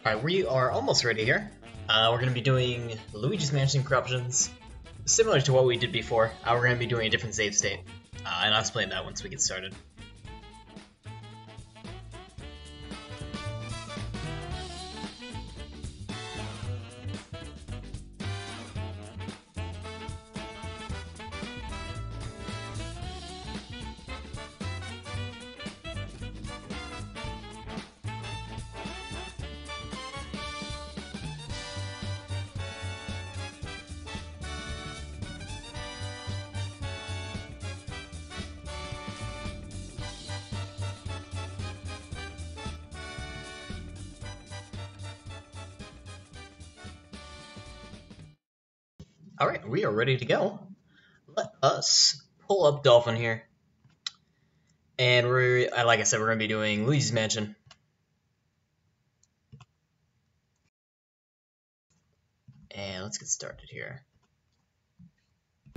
Alright, we are almost ready here. We're going to be doing Luigi's Mansion corruptions, similar to what we did before. We're going to be doing a different save state, and I'll explain that once we get started. Alright, we are ready to go. Let us pull up Dolphin here. And like I said, we're going to be doing Luigi's Mansion. And let's get started here.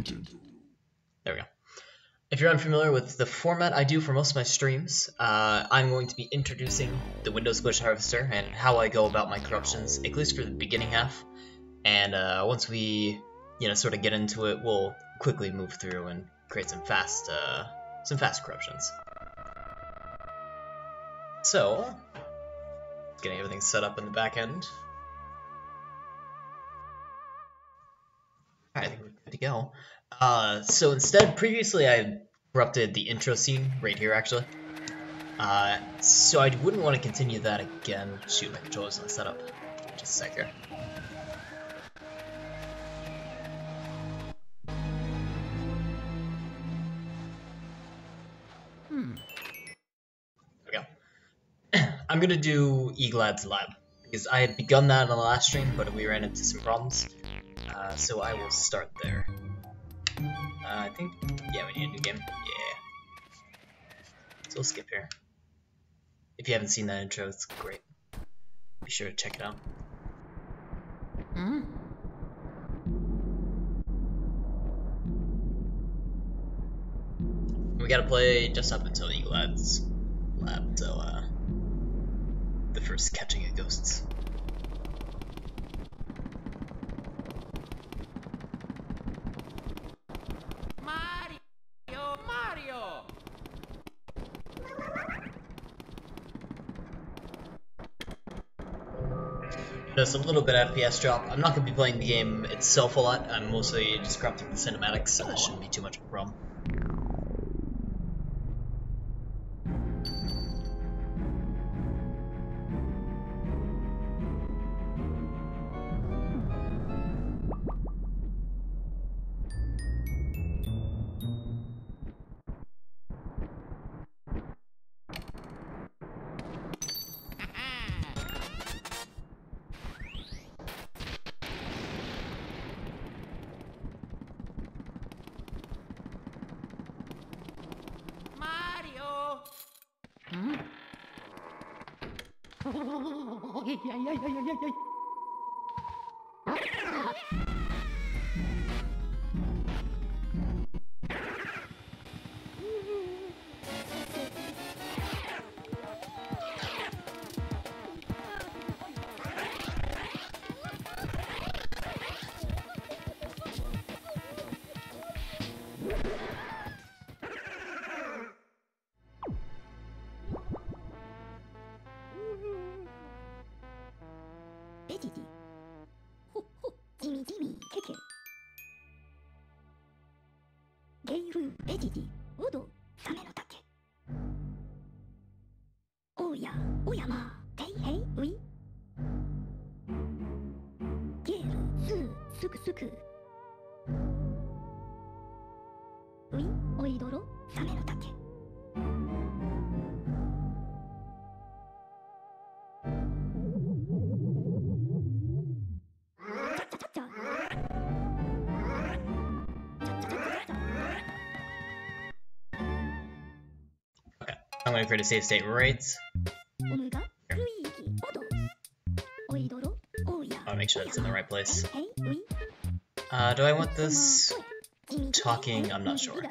There we go. If you're unfamiliar with the format I do for most of my streams, I'm going to be introducing the Windows Glitch Harvester and how I go about my corruptions, at least for the beginning half. And once we sort of get into it, we'll quickly move through and create some fast corruptions. So, getting everything set up in the back end. Alright, I think we're good to go. So instead, previously I corrupted the intro scene right here, actually. So I wouldn't want to continue that again. Shoot, my controller's not set up. Just a sec here. I'm gonna do Eglad's Lab, because I had begun that on the last stream, but we ran into some problems, so I will start there. I think, yeah, we need a new game, yeah. So we'll skip here. If you haven't seen that intro, it's great. Be sure to check it out. We gotta play just up until Eglad's Lab, so, the first catching of ghosts. Mario! There's a little bit of FPS drop. I'm not going to be playing the game itself a lot. I'm mostly just corrupting the cinematics, so that shouldn't be too much of a problem. I'm going to create a save state right. Here. I'll make sure that's in the right place. Do I want this talking? I'm not sure.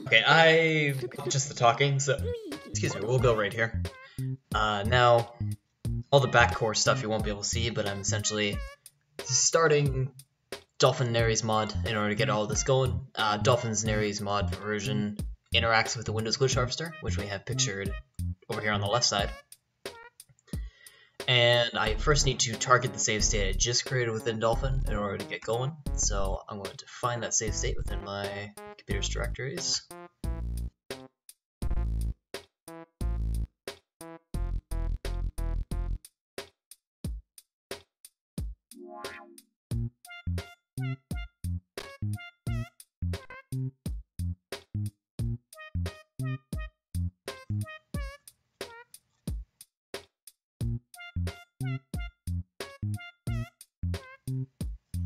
Okay, I just the talking, so excuse me, we'll go right here. Now, all the backcore stuff you won't be able to see, but I'm essentially starting Dolphin Nary's mod in order to get all this going. Dolphin's Nary's mod version interacts with the Windows Glitch Harvester, which we have pictured over here on the left side. And I first need to target the save state I just created within Dolphin in order to get going. So I'm going to find that save state within my computer's directories.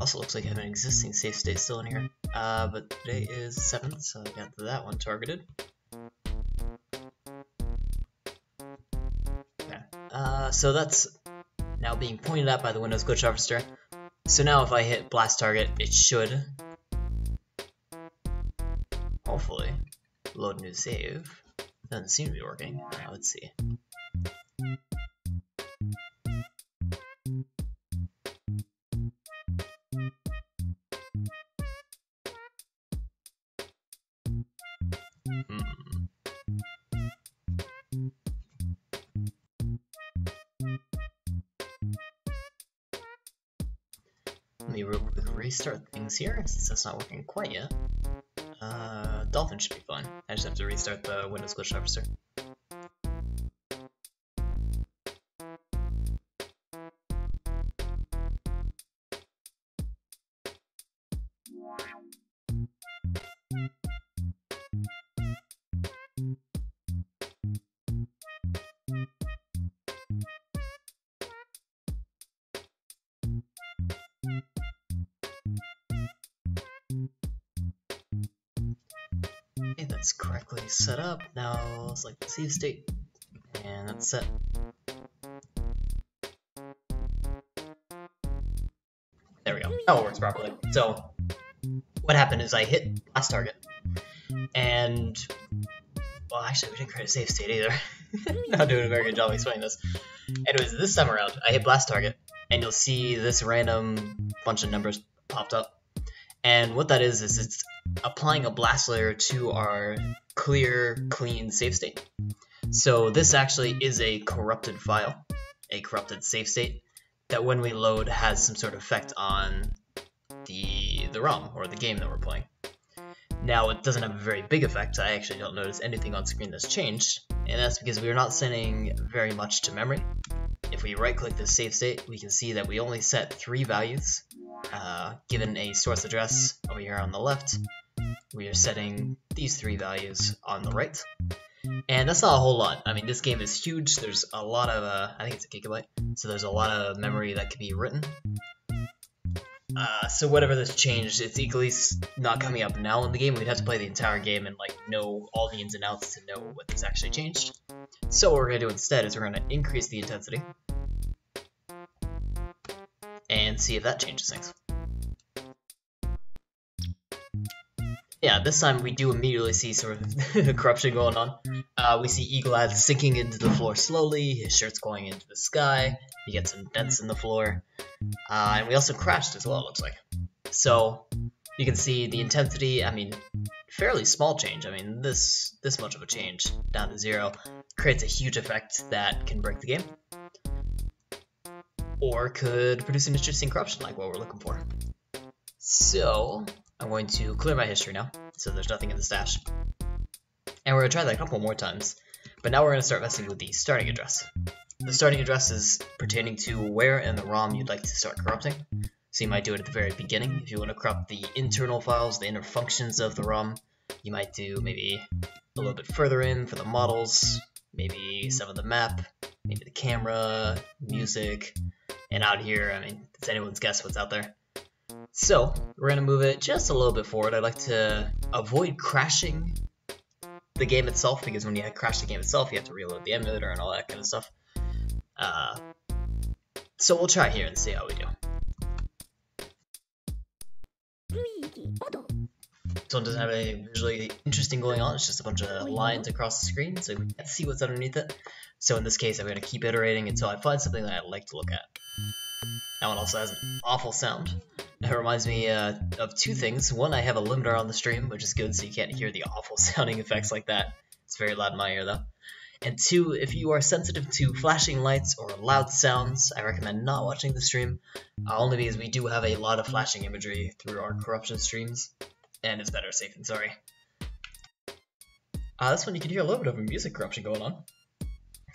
Also looks like I have an existing save state still in here, but today is 7th, so I got that one targeted. Okay, so that's now being pointed at by the Windows Glitch Harvester. So now if I hit blast target, it should hopefully load new save. Doesn't seem to be working. Let's see. Let me real quick restart things here, since that's not working quite yet. Dolphin should be fine. I just have to restart the Windows Glitch Harvester. Okay, that's correctly set up. Now let's select the save state, and that's set. There we go. Now it works properly. So what happened is I hit last target, and well, actually, we didn't create a save state either. Not doing a very good job explaining this. Anyways, this time around, I hit blast target, and you'll see this random bunch of numbers popped up. And what that is it's applying a blast layer to our clear, clean save state. So this actually is a corrupted file, a corrupted save state, that when we load has some sort of effect on the ROM, or the game that we're playing. Now, it doesn't have a very big effect. I actually don't notice anything on screen that's changed, and that's because we are not sending very much to memory. If we right-click this save state, we can see that we only set 3 values, given a source address over here on the left. We are setting these 3 values on the right. And that's not a whole lot. I mean, this game is huge. There's a lot of, I think it's a gigabyte, so there's a lot of memory that can be written. So whatever this changed, it's equally not coming up now in the game. We'd have to play the entire game and like know all the ins and outs to know what this actually changed. So what we're going to do instead is we're going to increase the intensity and see if that changes things. Yeah, this time we do immediately see sort of corruption going on. We see Eaglad sinking into the floor slowly, his shirt's going into the sky, he gets some dents in the floor, and we also crashed as well, it looks like. So, you can see the intensity, I mean, fairly small change. I mean, this much of a change down to 0 creates a huge effect that can break the game, or could produce an interesting corruption like what we're looking for. So, I'm going to clear my history now, so there's nothing in the stash. And we're going to try that a couple more times, but now we're going to start messing with the starting address. The starting address is pertaining to where in the ROM you'd like to start corrupting. So you might do it at the very beginning. If you want to corrupt the internal files, the inner functions of the ROM, you might do maybe a little bit further in for the models, maybe some of the map, maybe the camera, music, and out here, I mean, it's anyone's guess what's out there. So, we're going to move it just a little bit forward. I'd like to avoid crashing the game itself, because when you crash the game itself, you have to reload the emulator and all that kind of stuff. So we'll try here and see how we do. This one doesn't have anything visually interesting going on, it's just a bunch of lines across the screen, so we can't see what's underneath it. So in this case, I'm going to keep iterating until I find something that I like to look at. That one also has an awful sound. It reminds me of 2 things. One, I have a limiter on the stream, which is good so you can't hear the awful sounding effects like that. It's very loud in my ear though. And 2, if you are sensitive to flashing lights or loud sounds, I recommend not watching the stream, only because we do have a lot of flashing imagery through our corruption streams, and it's better safe than sorry. This one you can hear a little bit of a music corruption going on,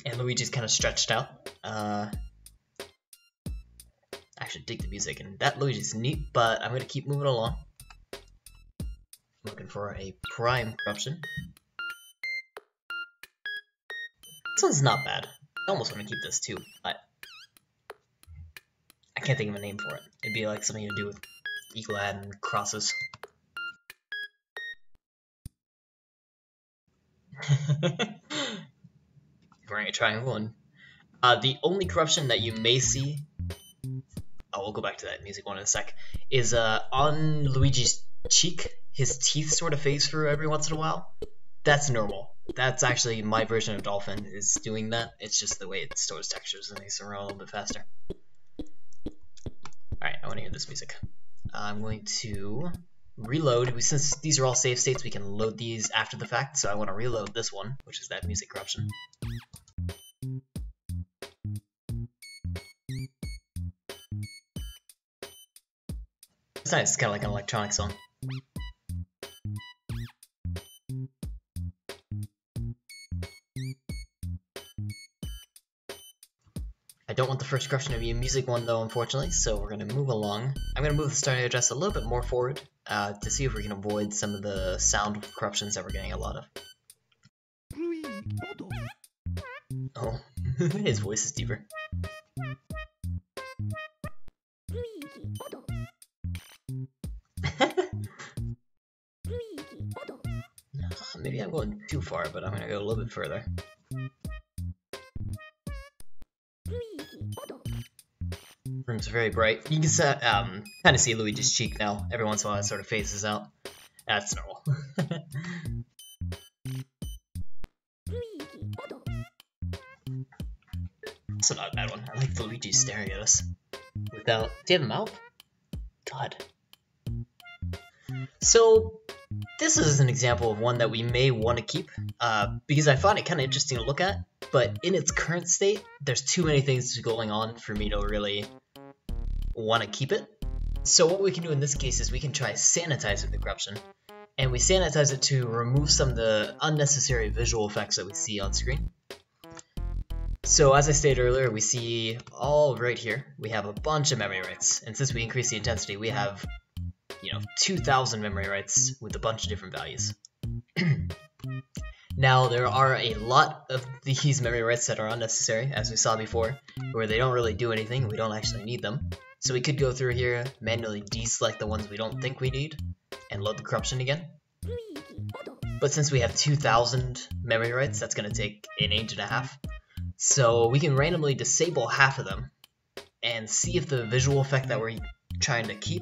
and Luigi's kind of stretched out. I actually dig the music, and that Luigi's neat, but I'm going to keep moving along. I'm looking for a prime corruption. This one's not bad. I almost want to keep this too, but I can't think of a name for it. It'd be like something to do with Eaglad and crosses. Wearing a triangle, and the only corruption that you may see, we'll go back to that music one in a sec, is on Luigi's cheek, his teeth sort of phase through every once in a while. That's normal. That's actually my version of Dolphin is doing that. It's just the way it stores textures and makes them run a little bit faster. Alright, I want to hear this music. I'm going to reload. Since these are all save states, we can load these after the fact, so I want to reload this one, which is that music corruption. It's nice, it's kind of like an electronic song. I don't want the first corruption to be a music one though, unfortunately, so we're going to move along. I'm going to move the starting address a little bit more forward to see if we can avoid some of the sound corruptions that we're getting a lot of. Oh, his voice is deeper. Maybe I'm going too far, but I'm going to go a little bit further. Room's very bright. You can kind of see Luigi's cheek now. Every once in a while it sort of phases out. That's normal. Also not a bad one. I like the Luigi staring at us. Without... Do you have a mouth? God. So, this is an example of one that we may want to keep, because I find it kind of interesting to look at, but in its current state, there's too many things going on for me to really want to keep it. So what we can do in this case is we can try sanitizing the corruption, and we sanitize it to remove some of the unnecessary visual effects that we see on screen. So as I stated earlier, we see all right here, we have a bunch of memory writes, and since we increase the intensity, we have 2,000 memory writes with a bunch of different values. Now, there are a lot of these memory writes that are unnecessary, as we saw before, where they don't really do anything and we don't actually need them. So we could go through here, manually deselect the ones we don't think we need, and load the corruption again. But since we have 2,000 memory writes, that's going to take an age and a half. So we can randomly disable half of them, and see if the visual effect that we're trying to keep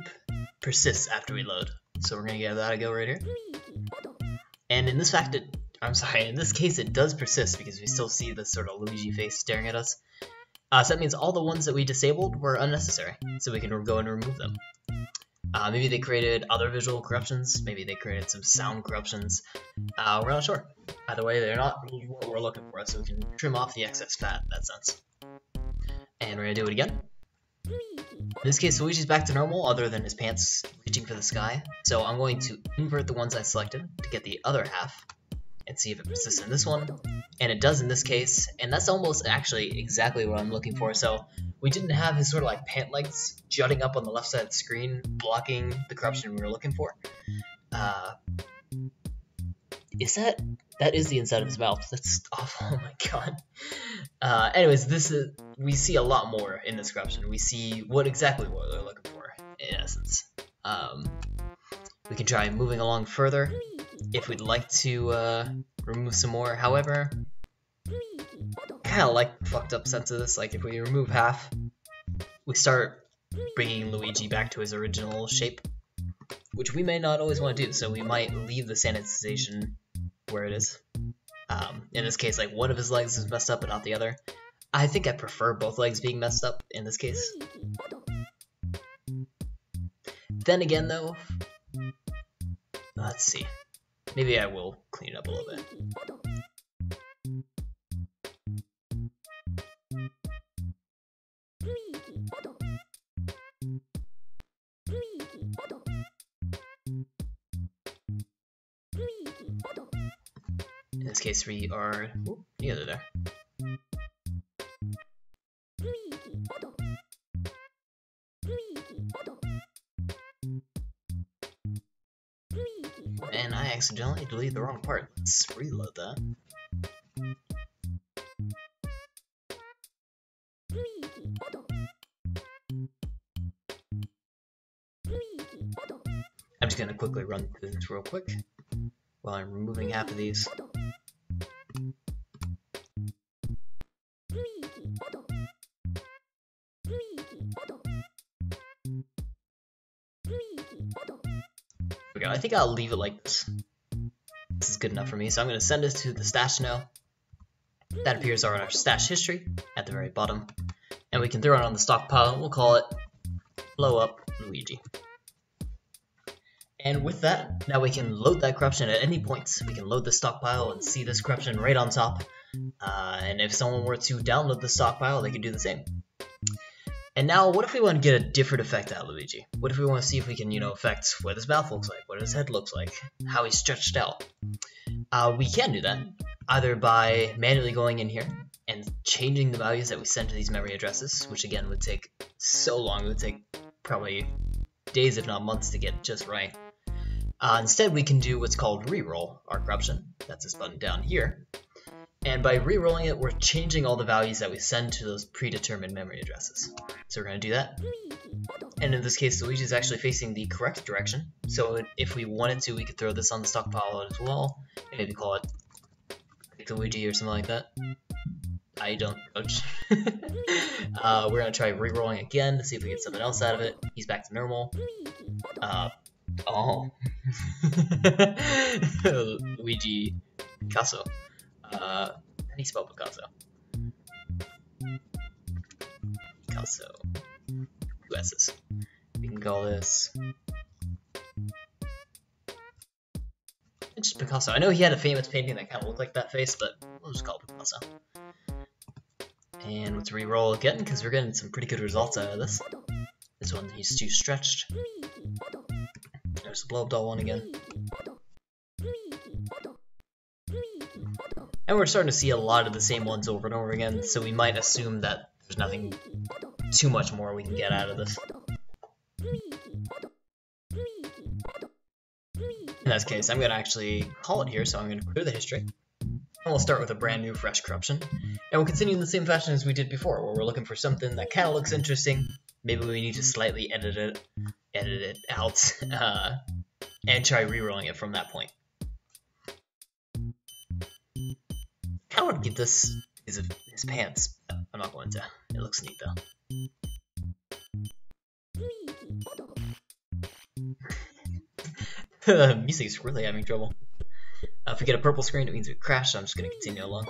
persists after we load. So we're going to give that a go right here. And in this in this case it does persist because we still see this sort of Luigi face staring at us. So that means all the ones that we disabled were unnecessary, so we can go and remove them. Maybe they created other visual corruptions, maybe they created some sound corruptions, we're not sure. Either way, they're not what we're looking for, so we can trim off the excess fat in that sense. And we're going to do it again. In this case, Luigi's back to normal, other than his pants reaching for the sky. So I'm going to invert the ones I selected to get the other half, and see if it persists in this one. And it does in this case, and that's almost actually exactly what I'm looking for. So we didn't have his sort of like pant legs jutting up on the left side of the screen, blocking the corruption we were looking for. That is the inside of his mouth. That's awful. Oh my god. Anyways, we see a lot more in this corruption. We see exactly what they're looking for, in essence. We can try moving along further if we'd like to remove some more. However, kind of like fucked up sense of this. Like if we remove half, we start bringing Luigi back to his original shape, which we may not always want to do. So we might leave the sanitization where it is. In this case, like one of his legs is messed up but not the other. I think I prefer both legs being messed up in this case. Then again though, let's see. Maybe I will clean it up a little bit. In this case, we are together there. And I accidentally deleted the wrong part. Let's reload that. I'm just going to quickly run through this real quick while I'm removing half of these. Okay, I think I'll leave it like this. This is good enough for me, so I'm going to send this to the stash now. That appears on our stash history at the very bottom. And we can throw it on the stockpile, and we'll call it Blow Up Luigi. And with that, now we can load that corruption at any point. We can load the stockpile and see this corruption right on top. And if someone were to download the stockpile, they could do the same. And now, what if we want to get a different effect out of Luigi? What if we want to see if we can, affect what his mouth looks like, what his head looks like, how he's stretched out? We can do that, either by manually going in here and changing the values that we send to these memory addresses, which again would take so long, it would take probably days if not months to get just right. Instead, we can do what's called reroll our corruption. That's this button down here. And by re-rolling it, we're changing all the values that we send to those predetermined memory addresses. So we're going to do that. And in this case, Luigi is actually facing the correct direction. So if we wanted to, we could throw this on the stockpile as well. And maybe call it Luigi or something like that. I don't coach. We're going to try re-rolling again to see if we get something else out of it. He's back to normal. Oh. Luigi Picasso. How do you spell Picasso? Picasso. 2 S's. We can call this just Picasso. I know he had a famous painting that kind of looked like that face, but we'll just call it Picasso. And let's re-roll again, because we're getting some pretty good results out of this. This one, he's too stretched. There's the blow-up doll one again. And we're starting to see a lot of the same ones over and over again, so we might assume that there's nothing too much more we can get out of this. In that case, I'm going to actually call it here, so I'm going to clear the history. And we'll start with a brand new fresh corruption. And we'll continue in the same fashion as we did before, where we're looking for something that kind of looks interesting. Maybe we need to slightly edit it out, and try rerolling it from that point. I kind of want to get this because of his pants. I'm not going to. It looks neat though. Music's really having trouble. If we get a purple screen, it means we crashed, so I'm just going to continue along.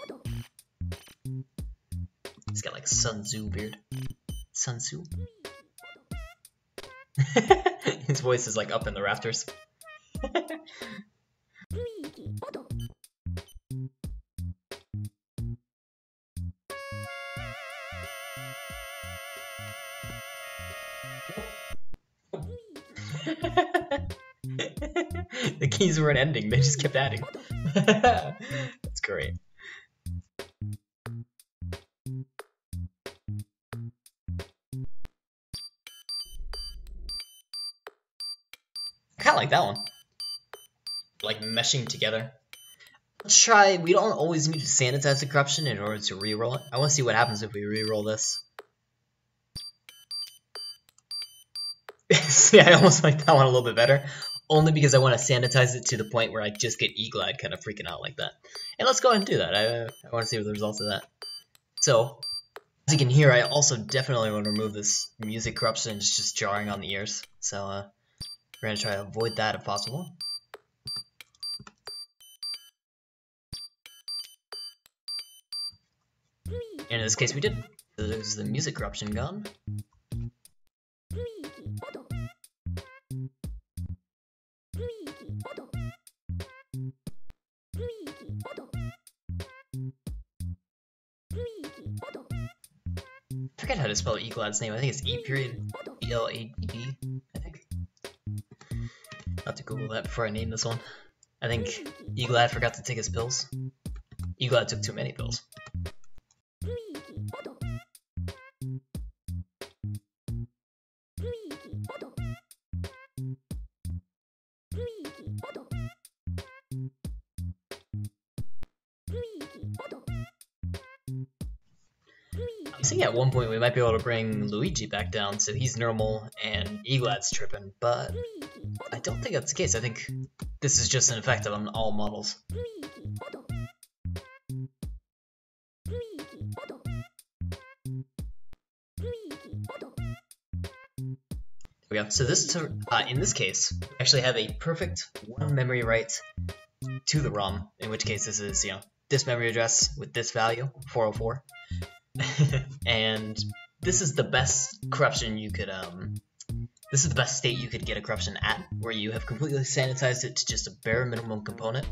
He's got like a Sun Tzu beard. Sun Tzu? His voice is like up in the rafters. The keys weren't ending, they just kept adding. That's great. I kinda like that one. Like meshing together. Let's try, we don't always need to sanitize the corruption in order to reroll it. I want to see what happens if we reroll this. See, I almost like that one a little bit better. Only because I want to sanitize it to the point where I just get Eagle-eyed kind of freaking out like that. And let's go ahead and do that. I want to see what the results of that. So, as you can hear, I also definitely want to remove this music corruption. It's just jarring on the ears. So, we're going to try to avoid that if possible. And in this case we did. So there's the music corruption gone. I forget how to spell Eaglad's name. I think it's E.L.A.D.D. I think. I'll have to Google that before I name this one. I think Eaglad forgot to take his pills. Eaglad took too many pills. I think at one point we might be able to bring Luigi back down, so he's normal and Eaglad's tripping, but I don't think that's the case. I think this is just an effect on all models. There we go. So this, in this case, we actually have a perfect one memory write to the ROM, in which case this is, this memory address with this value, 404. And this is the best corruption you could, this is the best state you could get a corruption at, where you have completely sanitized it to just a bare minimum component.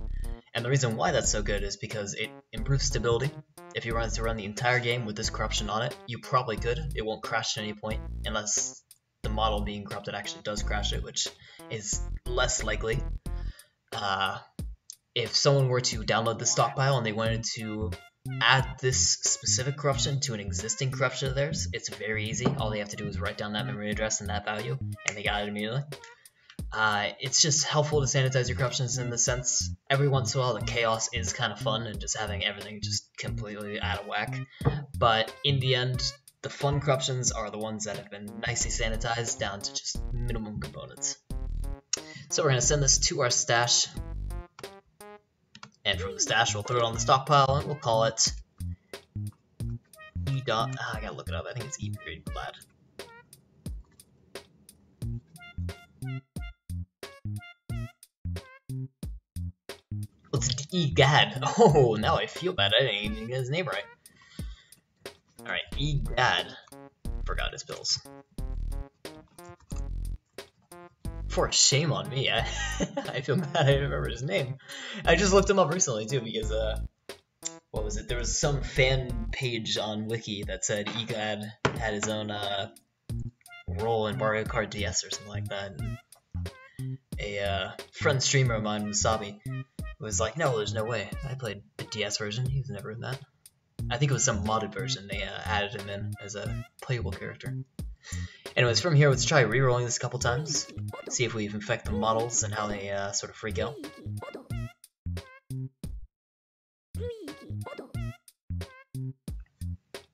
And the reason why that's so good is because it improves stability. If you wanted to run the entire game with this corruption on it, you probably could. It won't crash at any point, unless the model being corrupted actually does crash it, which is less likely. If someone were to download the stockpile and they wanted to add this specific corruption to an existing corruption of theirs, it's very easy. All they have to do is write down that memory address and that value, and they got it immediately. It's just helpful to sanitize your corruptions in the sense, every once in a while the chaos is kind of fun and just having everything just completely out of whack. But in the end, the fun corruptions are the ones that have been nicely sanitized down to just minimum components. So we're going to send this to our stash. And from the stash, we'll throw it on the stockpile, and we'll call it E. I gotta look it up. I think it's E.Glad. It's E.Gad. Oh, now I feel bad. I didn't even get his name right. Alright, E.Gad. forgot his pills. For shame on me, I feel bad I didn't remember his name. I just looked him up recently too because what was it? There was some fan page on Wiki that said Egad had his own role in Mario Kart DS or something like that. And a friend streamer of mine, Wasabi, was like, "No, there's no way. I played the DS version. He was never in that." I think it was some modded version. They added him in as a playable character. Anyways, from here, let's try re-rolling this a couple times. See if we infect the models and how they sort of freak out.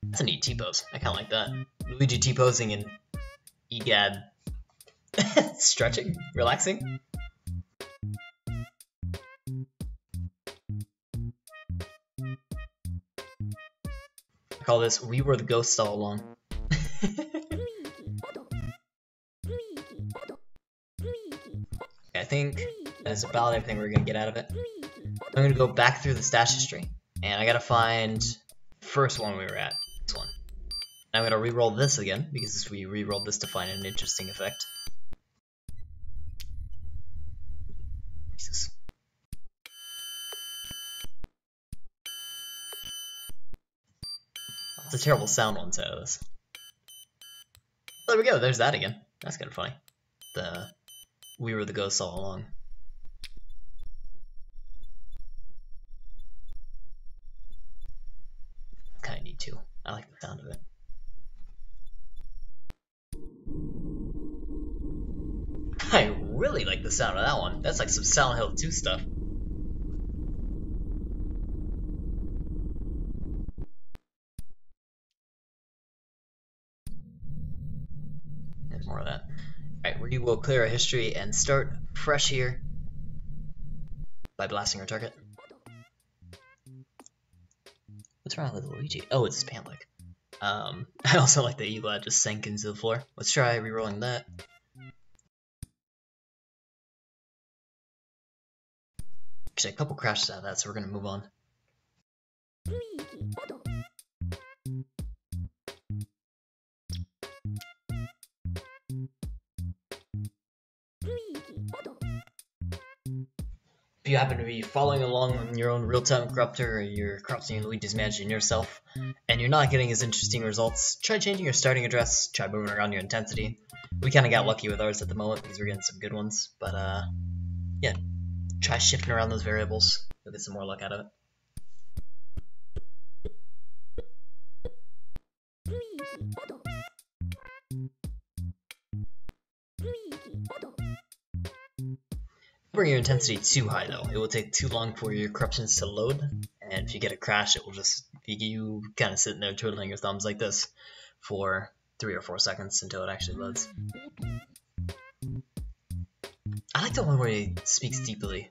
That's a neat T-pose. I kinda like that. Luigi T-posing and Egad stretching, relaxing. I call this "We Were the Ghosts All Along." I think that's about everything we're gonna get out of it. I'm gonna go back through the stash history, and I gotta find the first one we were at. This one. I'm gonna re-roll this again because we re-rolled this to find an interesting effect. Jesus. That's a terrible sound once out of this. There we go. There's that again. That's kind of funny. We were the ghosts all along. Kind of neat too. I like the sound of it. I really like the sound of that one. That's like some Silent Hill 2 stuff. There's more of that. Alright, we will clear our history and start fresh here by blasting our target. What's wrong with Luigi? Oh, it's his pant leg. I also like that Egad just sank into the floor. Let's try re-rolling that. Actually, a couple crashes out of that, so we're gonna move on. If you happen to be following along on your own real-time corruptor, or you're corrupting Luigi's mansion yourself, and you're not getting as interesting results, try changing your starting address, try moving around your intensity. We kinda got lucky with ours at the moment because we're getting some good ones, but yeah, try shifting around those variables, you'll get some more luck out of it. Bring your intensity too high though. It will take too long for your corruptions to load, and if you get a crash, it will just be you kind of sitting there twiddling your thumbs like this for 3 or 4 seconds until it actually loads. I like the one where he speaks deeply.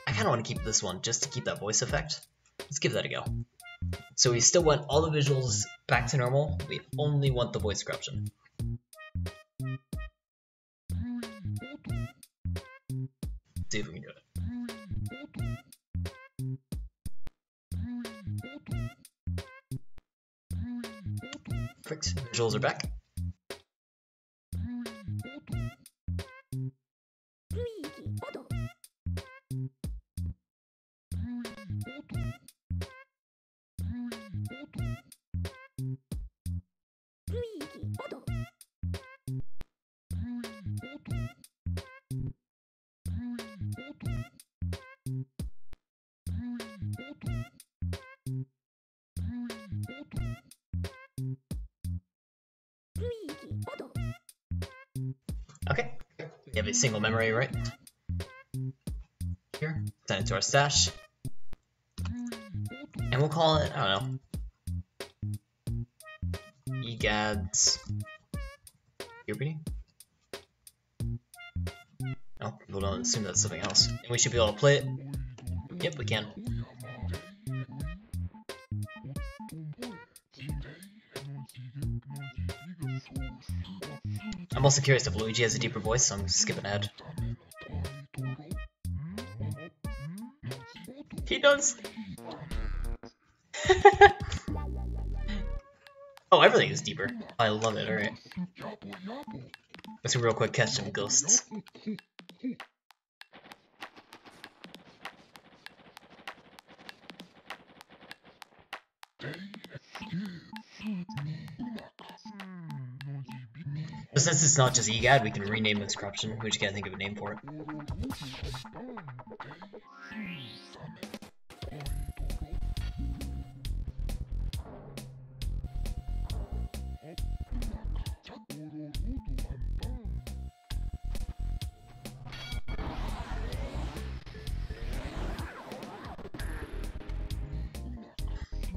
I kind of want to keep this one just to keep that voice effect. Let's give that a go. So we still want all the visuals back to normal. We only want the voice corruption. See if we can do it. Perfect. Visuals are back. Okay, we have a single memory right here. Send it to our stash, and we'll call it, I don't know, Egad's puberty. Oh, people don't assume that's something else. And we should be able to play it. Yep, we can. I'm also curious if Luigi has a deeper voice, so I'm skipping ahead. He does! Oh, everything is deeper. I love it, alright. Let's real quick catch some ghosts. But since it's not just EGAD, we can rename this corruption. We just can't think of a name for it.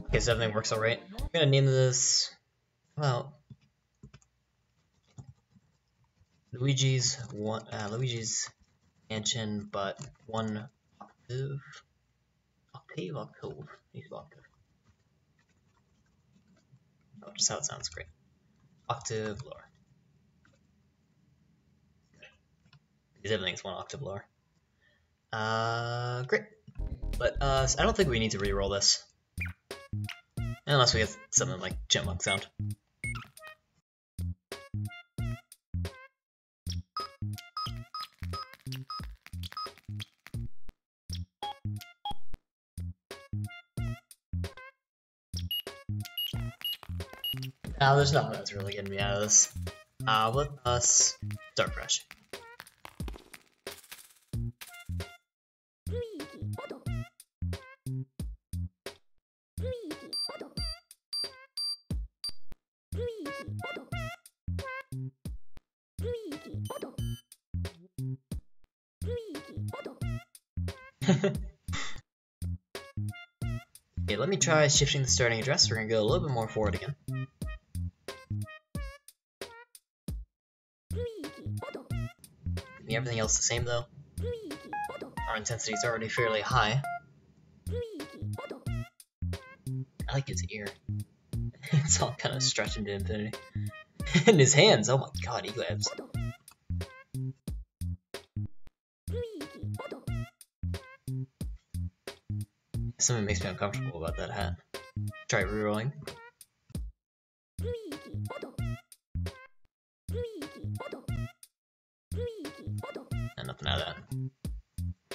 Okay, so everything works alright. I'm gonna name this, well, Luigi's mansion, but one octave. Oh, just how it sounds, great. Octave lower. Because everything's one octave lower. Great. But I don't think we need to re-roll this. Unless we get something like chipmunk sound. There's nothing that's really getting me out of this. Let us start fresh. Okay, let me try shifting the starting address. We're gonna go a little bit more forward again. Everything else the same though. Our intensity is already fairly high. I like his ear. It's all kind of stretched into infinity. And his hands, oh my god, he glabs. Something makes me uncomfortable about that hat. Try rerolling. And nothing out of that.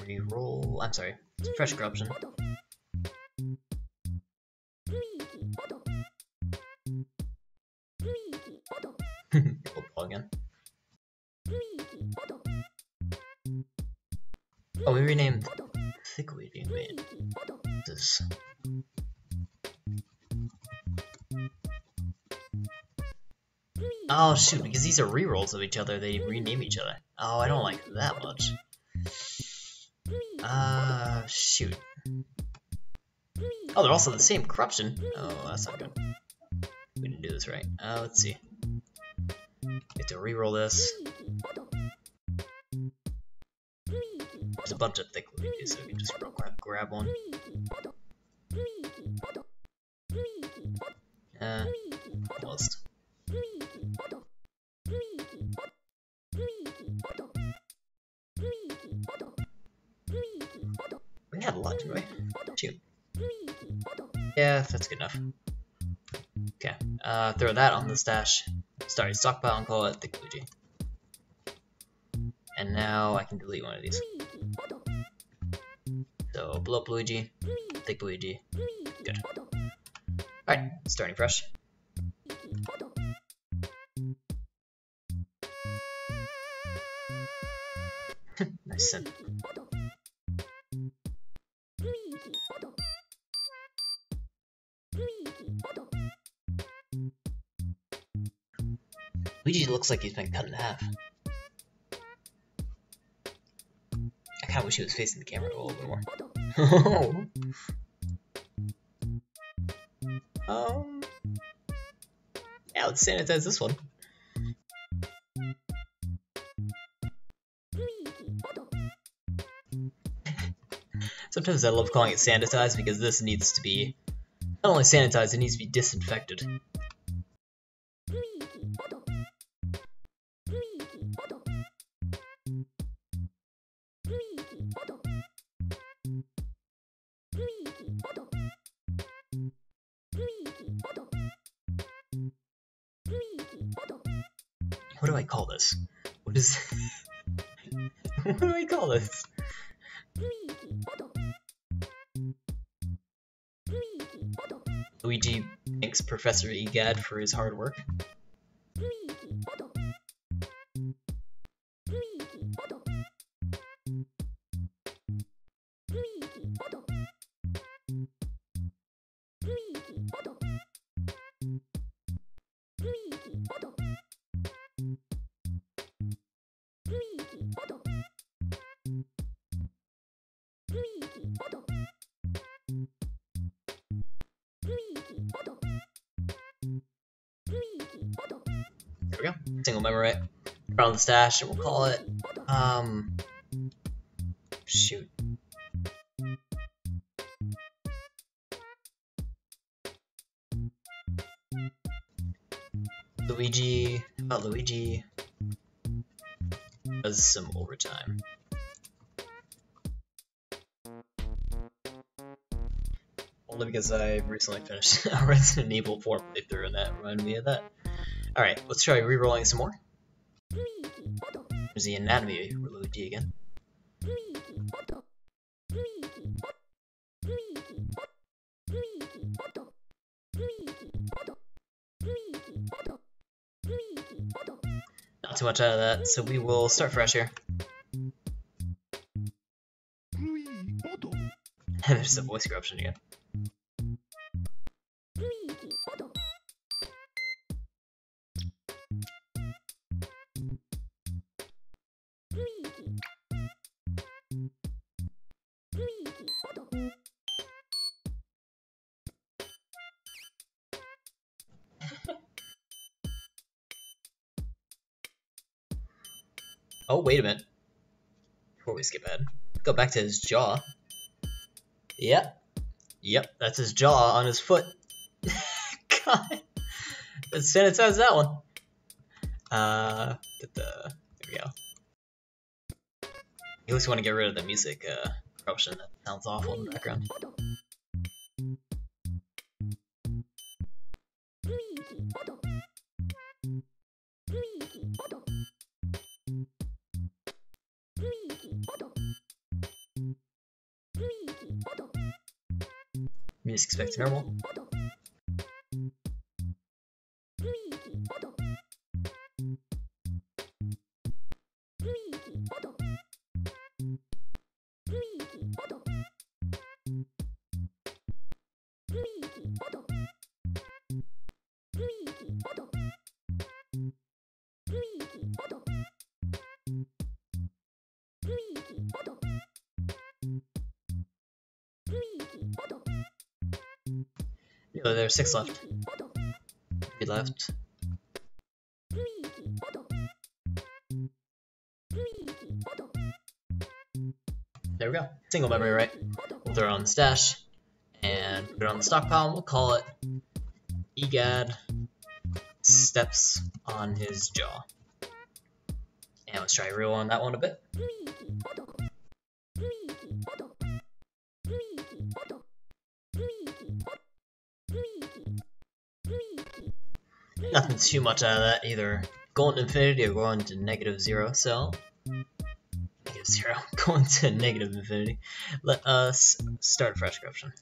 Reroll. I'm sorry. Fresh corruption. We'll pull again. Oh, we renamed Thick Luigi. Wait. This. Oh shoot, because these are rerolls of each other, they rename each other. Oh, I don't like that much. Shoot. Oh, they're also the same corruption. Oh, that's not good. We didn't do this right. Let's see. We have to reroll this. There's a bunch of thick Luigi, so we can just real quick grab one. Almost. We had a lot, didn't we? Shoot. Yeah, that's good enough. Okay, throw that on the stash. Start a stockpile and call it Thick Luigi. And now I can delete one of these. So, blow up Luigi, Thick Luigi, good. Alright, starting fresh. Nice synth. Luigi looks like he's been cut in half. I kinda wish he was facing the camera a little bit more. Yeah, let's sanitize this one. Sometimes I love calling it sanitized because this needs to be not only sanitized, it needs to be disinfected. what do I call this? What is... what do I call this? Luigi thanks Professor Egad for his hard work. There we go. Single memory around the stash, and we'll call it shoot. Luigi, Luigi does some overtime. Only because I recently finished a Resident Evil 4 playthrough and that reminded me of that. Alright, let's try re-rolling some more. There's the anatomy of Luigi again. Not too much out of that, so we will start fresh here. There's the voice corruption again. Oh, wait a minute. Before we skip ahead, go back to his jaw. Yep, that's his jaw on his foot. God, let's sanitize that one. There we go. You always want to get rid of the music corruption. That sounds awful in the background. Music's back to normal. Oh, there's 6 left. 3 left. There we go. Single memory, right? We'll throw it on the stash and put it on the stockpile, and we'll call it Egad steps on his jaw. And let's try rerolling that one a bit. Nothing too much out of that, either going to infinity or going to -0, so -0, going to negative infinity. Let us start a fresh corruption.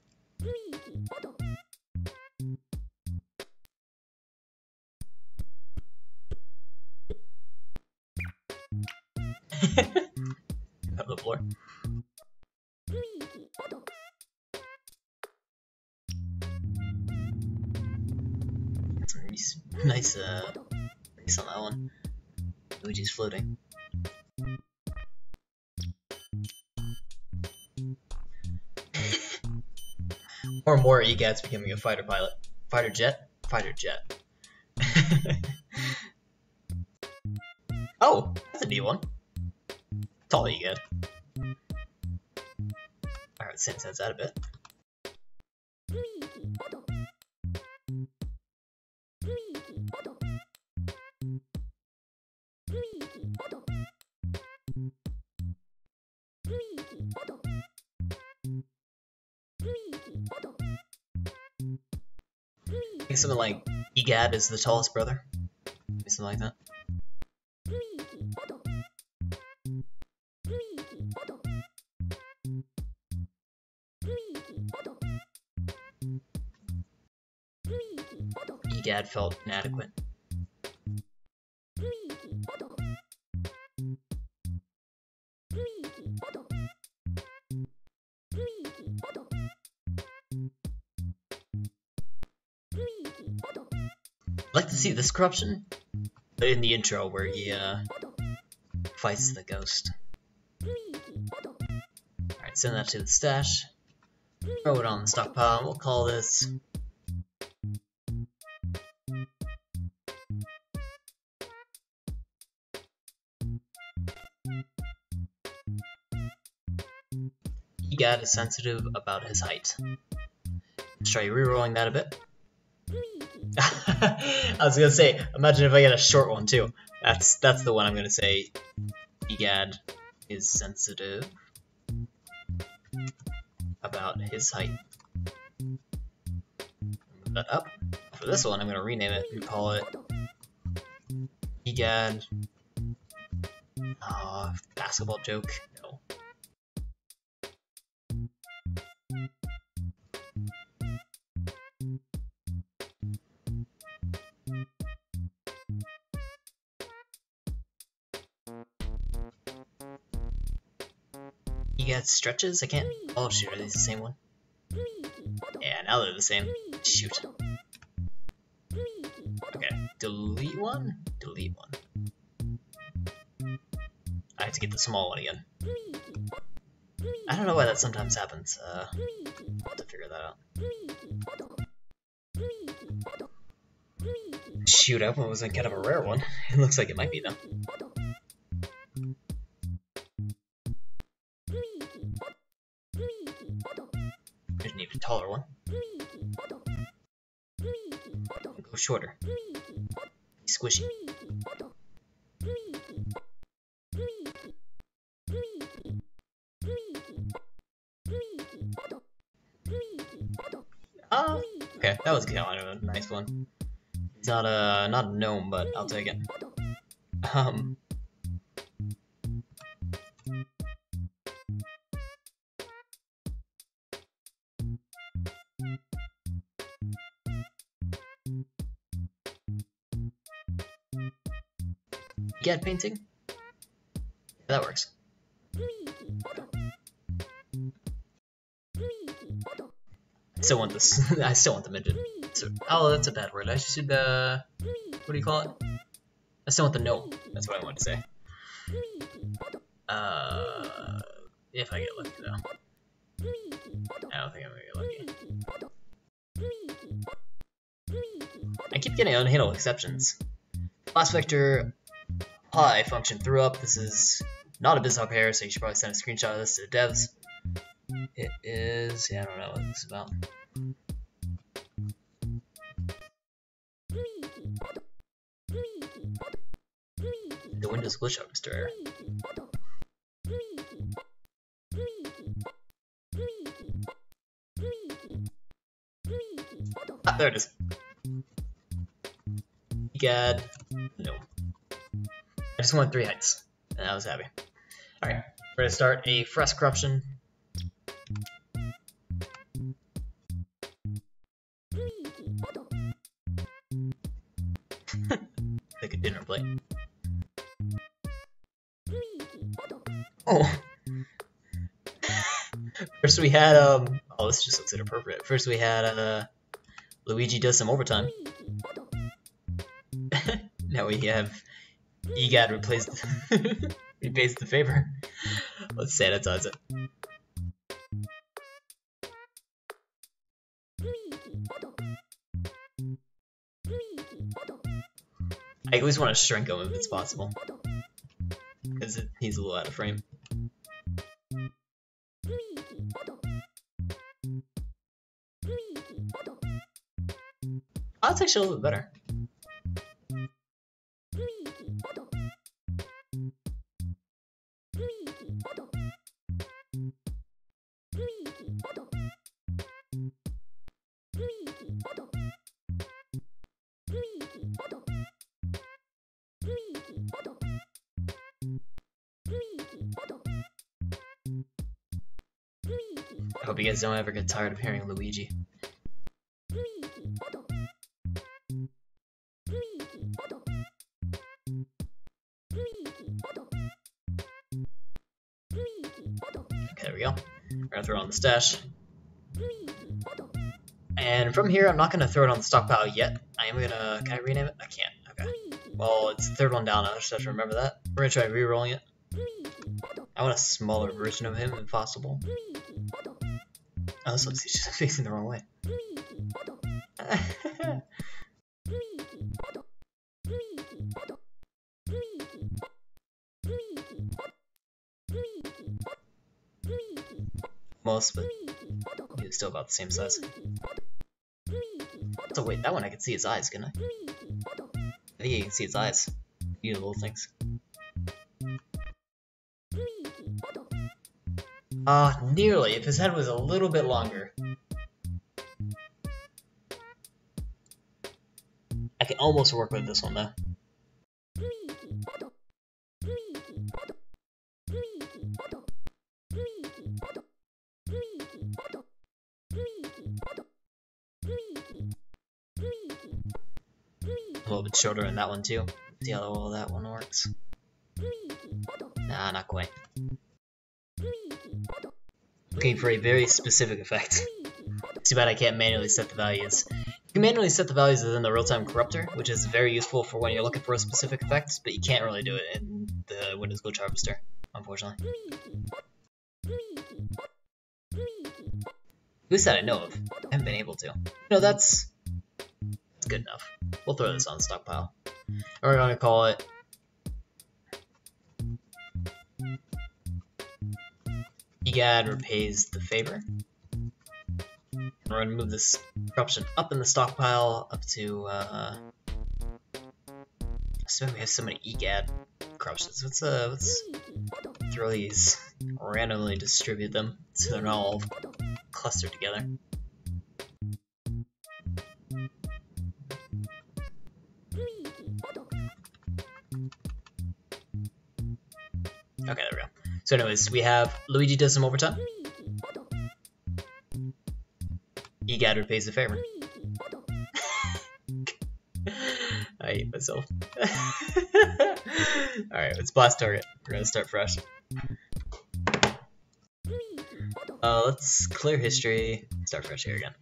Up the floor. Nice base on that one. Luigi's floating. More and more Egad's becoming a fighter pilot. Fighter jet? Fighter jet. Oh, that's a new one. Tall Egad. Alright, sanitize that a bit. I think something like Egad is the tallest brother. Maybe something like that. egad felt inadequate. I'd like to see this corruption in the intro where he fights the ghost. Alright, send that to the stash. Throw it on the stockpile. We'll call this egad is sensitive about his height. Let's try rerolling that a bit. I was gonna say, imagine if I get a short one too. That's the one I'm gonna say. Egad is sensitive about his height. Move that up. For this one, I'm gonna rename it and call it Egad. Basketball joke. No. Egad stretches? I can't. Oh shoot, are these the same one? Yeah, now they're the same. Shoot. Okay, delete one? Delete one. I have to get the small one again. I don't know why that sometimes happens. I'll have to figure that out. Shoot, I hope it wasn't kind of a rare one. It looks like it might be though. There's an even taller one. Go shorter. Squishy. Okay, that was kind of a nice one. He's not a gnome, but I'll take it. Get painting? Yeah, that works. I still want this. I still want the midget. So, oh, that's a bad word. I should, what do you call it? I still want the gnome. That's what I wanted to say. If I get lucky though. I don't think I'm gonna get lucky. I keep getting unhandled exceptions. Class vector hi function threw up. This is not a BizHop error, so you should probably send a screenshot of this to the devs. It is, yeah, I don't know what this is about. The Windows glitch out, Mr. Error. Ah, there it is. Egad. No. I just wanted 3 heights, and I was happy. Alright, we're gonna start a fresh corruption. Like a dinner plate. Oh! First we had, oh, this just looks inappropriate. First we had, Luigi does some overtime. Now we have Egad replace repays the favor. Let's sanitize it. I always want to shrink him if it's possible, because he's a little out of frame. Oh, that's actually a little bit better. I hope you guys don't ever get tired of hearing Luigi. We're gonna throw it on the stash. And from here, I'm not gonna throw it on the stockpile yet. I am gonna, can I rename it? I can't, okay. Well, it's the third one down, I just have to remember that. We're gonna try re-rolling it. I want a smaller version of him if possible. Oh, this looks, he's just facing the wrong way. Most, but he was still about the same size. So wait, that one I can see his eyes, can I? I think you can see his eyes. You little things. Nearly. If his head was a little bit longer. I can almost work with this one though. A little bit shorter in that one too. See how well that one works. Nah, not quite. Looking for a very specific effect. Too bad I can't manually set the values. You can manually set the values within the real-time corrupter, which is very useful for when you're looking for a specific effect, but you can't really do it in the Windows Glitch Harvester, unfortunately. At least that I know of. I haven't been able to. No, that's good enough. We'll throw this on the stockpile. And we're gonna call it EGAD repays the favor. And we're gonna move this corruption up in the stockpile up to so we have so many EGAD corruptions. Let's throw these, randomly distribute them so they're not all clustered together. Okay, there we go. So anyways, we have Luigi does some overtime. EGAD repays the favor. I hate myself. Alright, let's blast target. We're gonna start fresh. Let's clear history. Start fresh here again.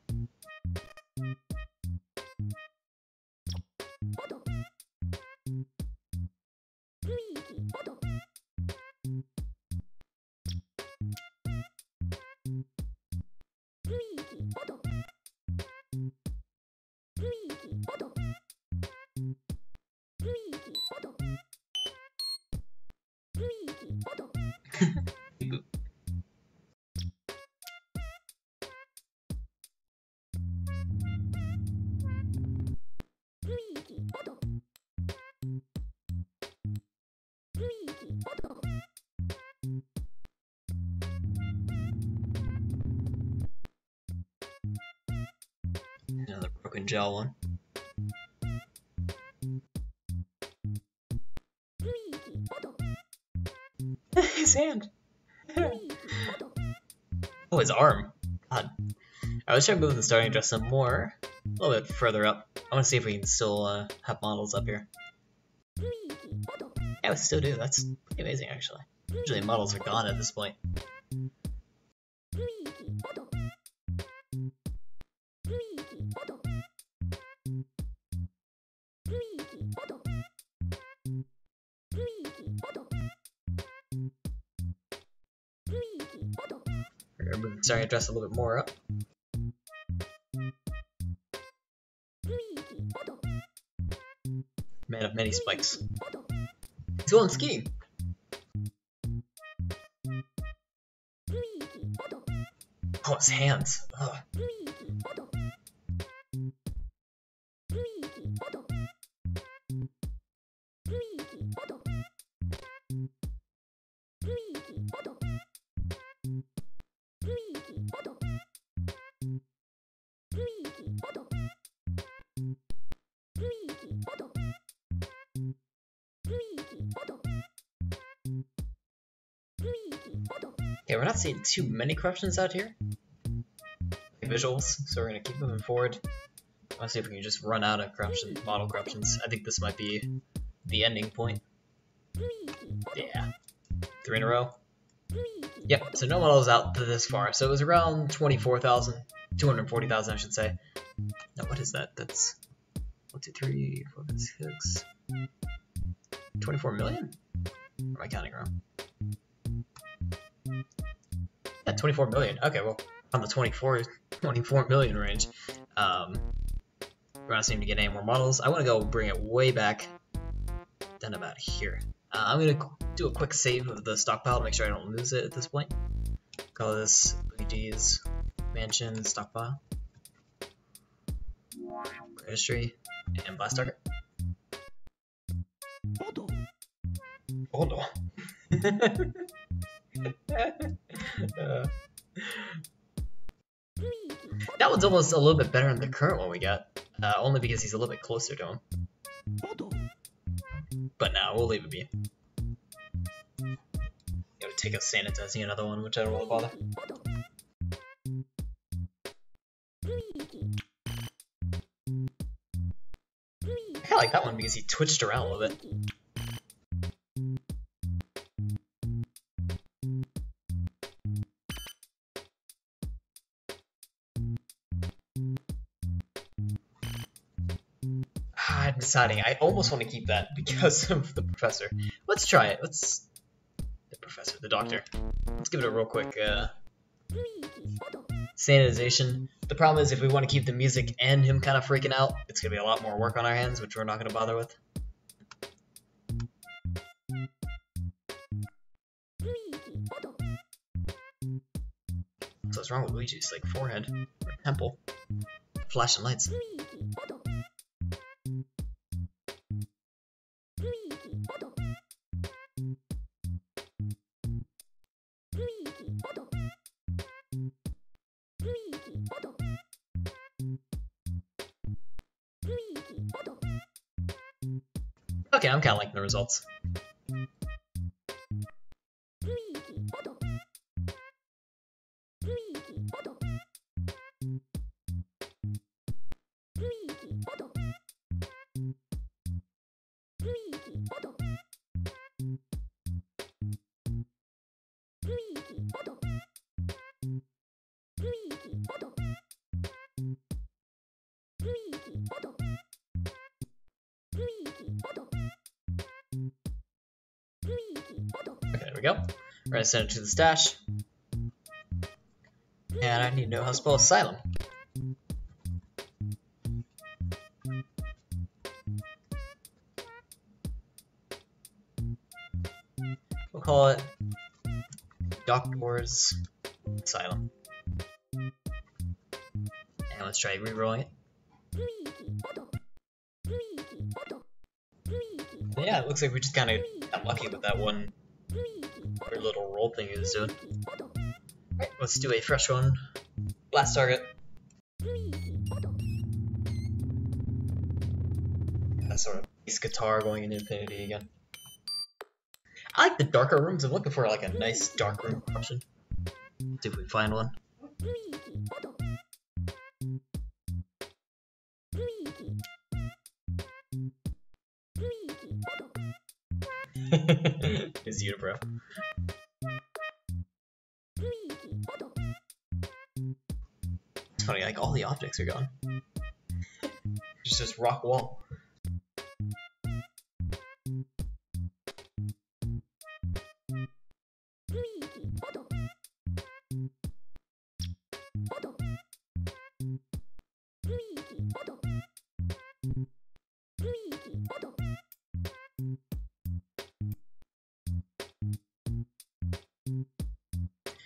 Another broken gel one. His hand. Oh, his arm. God. I was trying to move the starting address some more. A little bit further up. I want to see if we can still have models up here. Yeah, we still do. That's pretty amazing, actually. Usually models are gone at this point. We're gonna move the starting address a little bit more up. Man of many spikes. He's going skiing. Oh, his hands. Ugh. Okay, we're not seeing too many corruptions out here. Visuals, so we're gonna keep moving forward. I want to see if we can just run out of corruption, model corruptions. I think this might be the ending point. Yeah. 3 in a row. Yep, so no models out to this far. So it was around 24,000, 240,000 I should say. Now what is that? That's 1, 2, 3, 4, 5, 6, 24 million? Or am I counting wrong? Yeah, 24 million. Okay, well, on the 24 million range. We're not seeming to get any more models. I want to go bring it way back down about here. I'm going to do a quick save of the stockpile to make sure I don't lose it at this point. Call this Luigi's Mansion Stockpile. History and blast target. Oh no. That one's almost a little bit better than the current one we got, only because he's a little bit closer to him. But no, we'll leave it be. Gotta take us sanitizing another one, which I don't want to bother. I kinda like that one because he twitched around a little bit. I'm deciding. I almost want to keep that because of the professor. Let's try it. The doctor. Let's give it a real quick sanitization. The problem is if we want to keep the music and him kind of freaking out, it's going to be a lot more work on our hands, which we're not going to bother with. So what's wrong with Luigi's like forehead or temple? Flashing lights. Okay, I'm kind of liking the results. Okay, there we go. We're gonna send it to the stash. And I need to know how to spell asylum. We'll call it Doctor's Asylum. And let's try re-rolling it. Yeah, it looks like we just kind of got lucky with that one weird little roll thing he was doing. Alright, let's do a fresh one. Blast target. That sort of bass guitar going into infinity again. I like the darker rooms. I'm looking for like a nice dark room option. See if we can find one. His unibrow. It's funny, like all the objects are gone. It's just rock wall.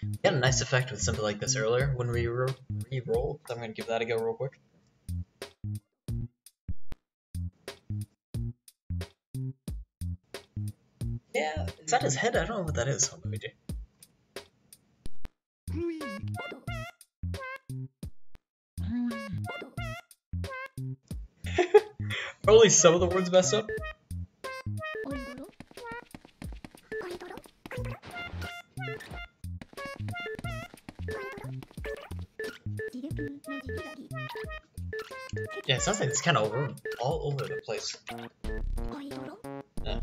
We had a nice effect with something like this earlier when we re-rolled, so I'm going to give that a go real quick. Yeah, is that his head? I don't know what that is on Luigi. Are only some of the words messed up? Yeah, it sounds like it's kind of all over the place. Yeah.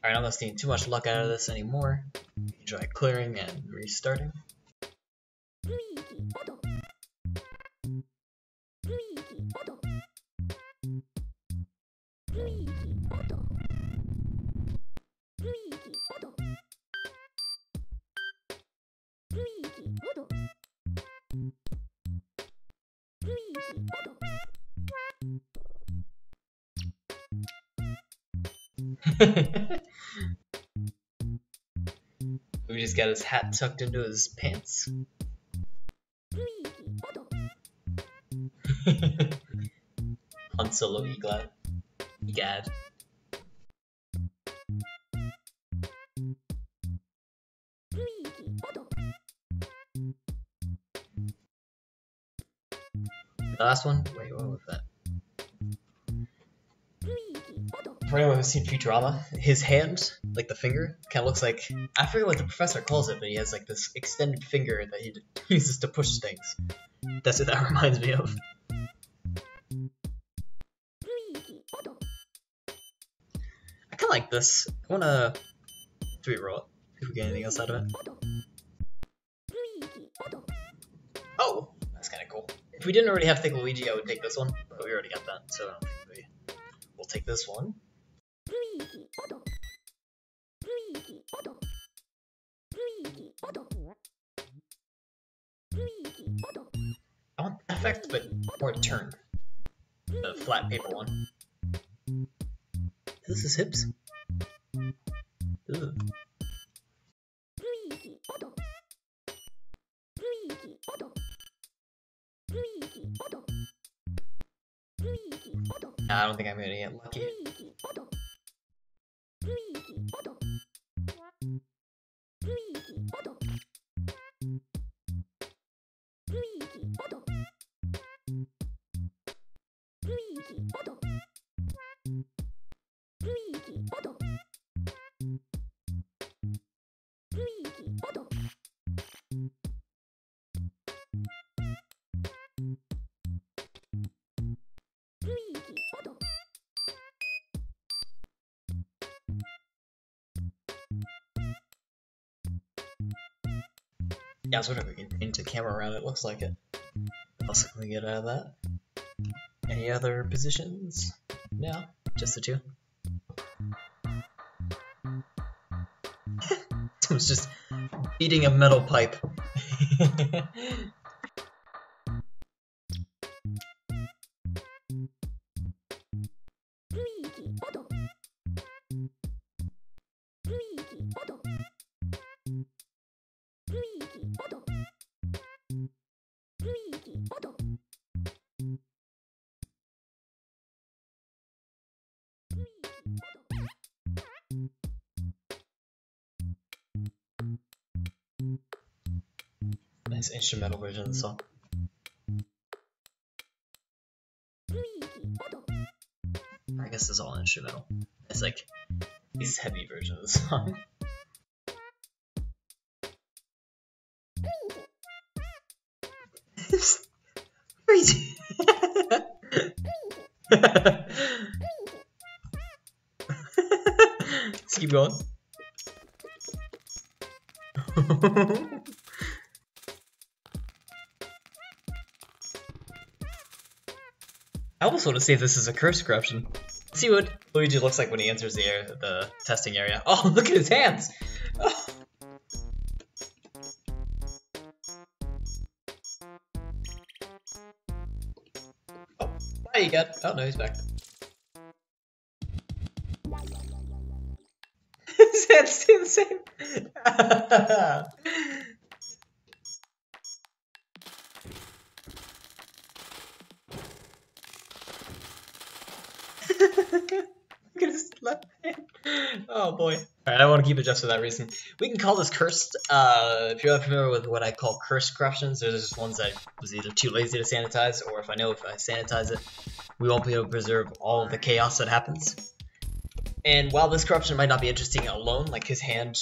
Alright, I'm not seeing too much luck out of this anymore. Try clearing and restarting. We just got his hat tucked into his pants. Han Solo Egad. The last one? Wait, what was that? For anyone who's seen Futurama, his hand, like the finger, kind of looks like, I forget what the professor calls it, but he has like this extended finger that he uses to push things. That's what that reminds me of. I kind of like this. I want to 3-roll it, if we get anything else out of it. Oh, that's kind of cool. If we didn't already have Thick Luigi, I would take this one, but we already got that, so I don't think we'll take this one. I want that effect, but more turn. The flat paper one. Is this his hips? Ugh. Nah, I don't think I'm gonna get lucky. Yeah, I was wondering if we can paint a camera around it. Looks like it. What else can we get out of that? Any other positions? No, just the two. Someone's just beating a metal pipe. Nice instrumental version of the song. I guess it's all instrumental. It's like this heavy version of the song. Crazy. Let's keep going. I almost want to see if this is a curse corruption. See what Luigi looks like when he enters the testing area. Oh, look at his hands! Oh. Oh, bye, you got. Oh no, he's back. His hands stay the same. Look at his left hand. Oh boy. Alright, I want to keep it just for that reason. We can call this cursed. If you're not familiar with what I call cursed corruptions, there's just ones that I was either too lazy to sanitize, or if I know if I sanitize it, we won't be able to preserve all of the chaos that happens. And while this corruption might not be interesting alone, like his hand,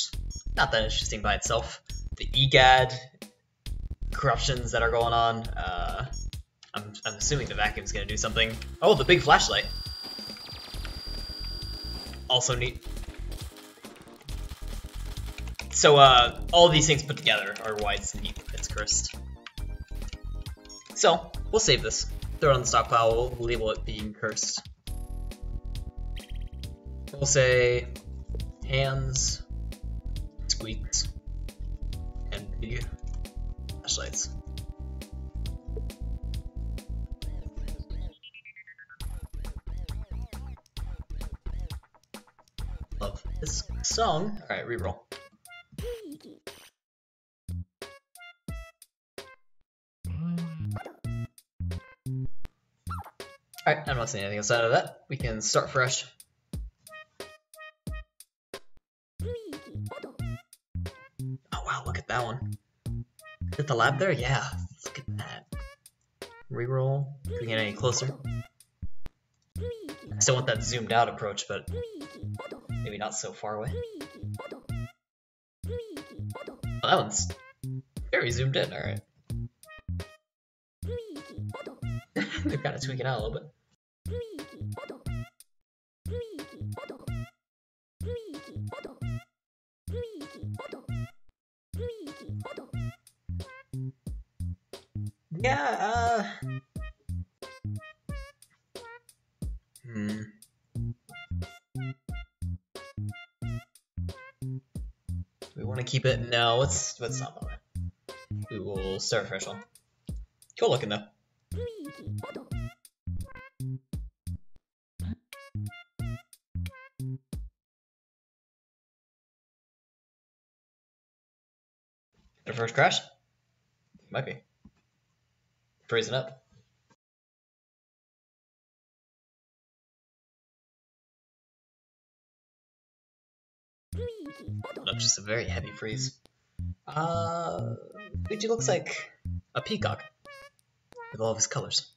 not that interesting by itself, the EGAD corruptions that are going on, I'm assuming the vacuum's gonna do something. Oh, the big flashlight. also neat. So all these things put together are why it's neat. It's cursed. So we'll save this. Throw it on the stockpile. We'll label it being cursed. We'll say hands, squeaks, and big flashlights. Love this song. Alright, reroll. Alright, I'm not seeing anything outside of that. We can start fresh. Oh wow, look at that one. Is it the lab there? Yeah, look at that. Reroll. Can we get any closer? I still want that zoomed out approach, but maybe not so far away. Oh, that one's very zoomed in, alright. They've got to tweak it out a little bit. Yeah, we want to keep it? No, let's not bother. We will start a fresh one. Cool looking though. The first crash? Might be. Freezing up. No, just a very heavy freeze. Luigi looks like a peacock with all of his colors.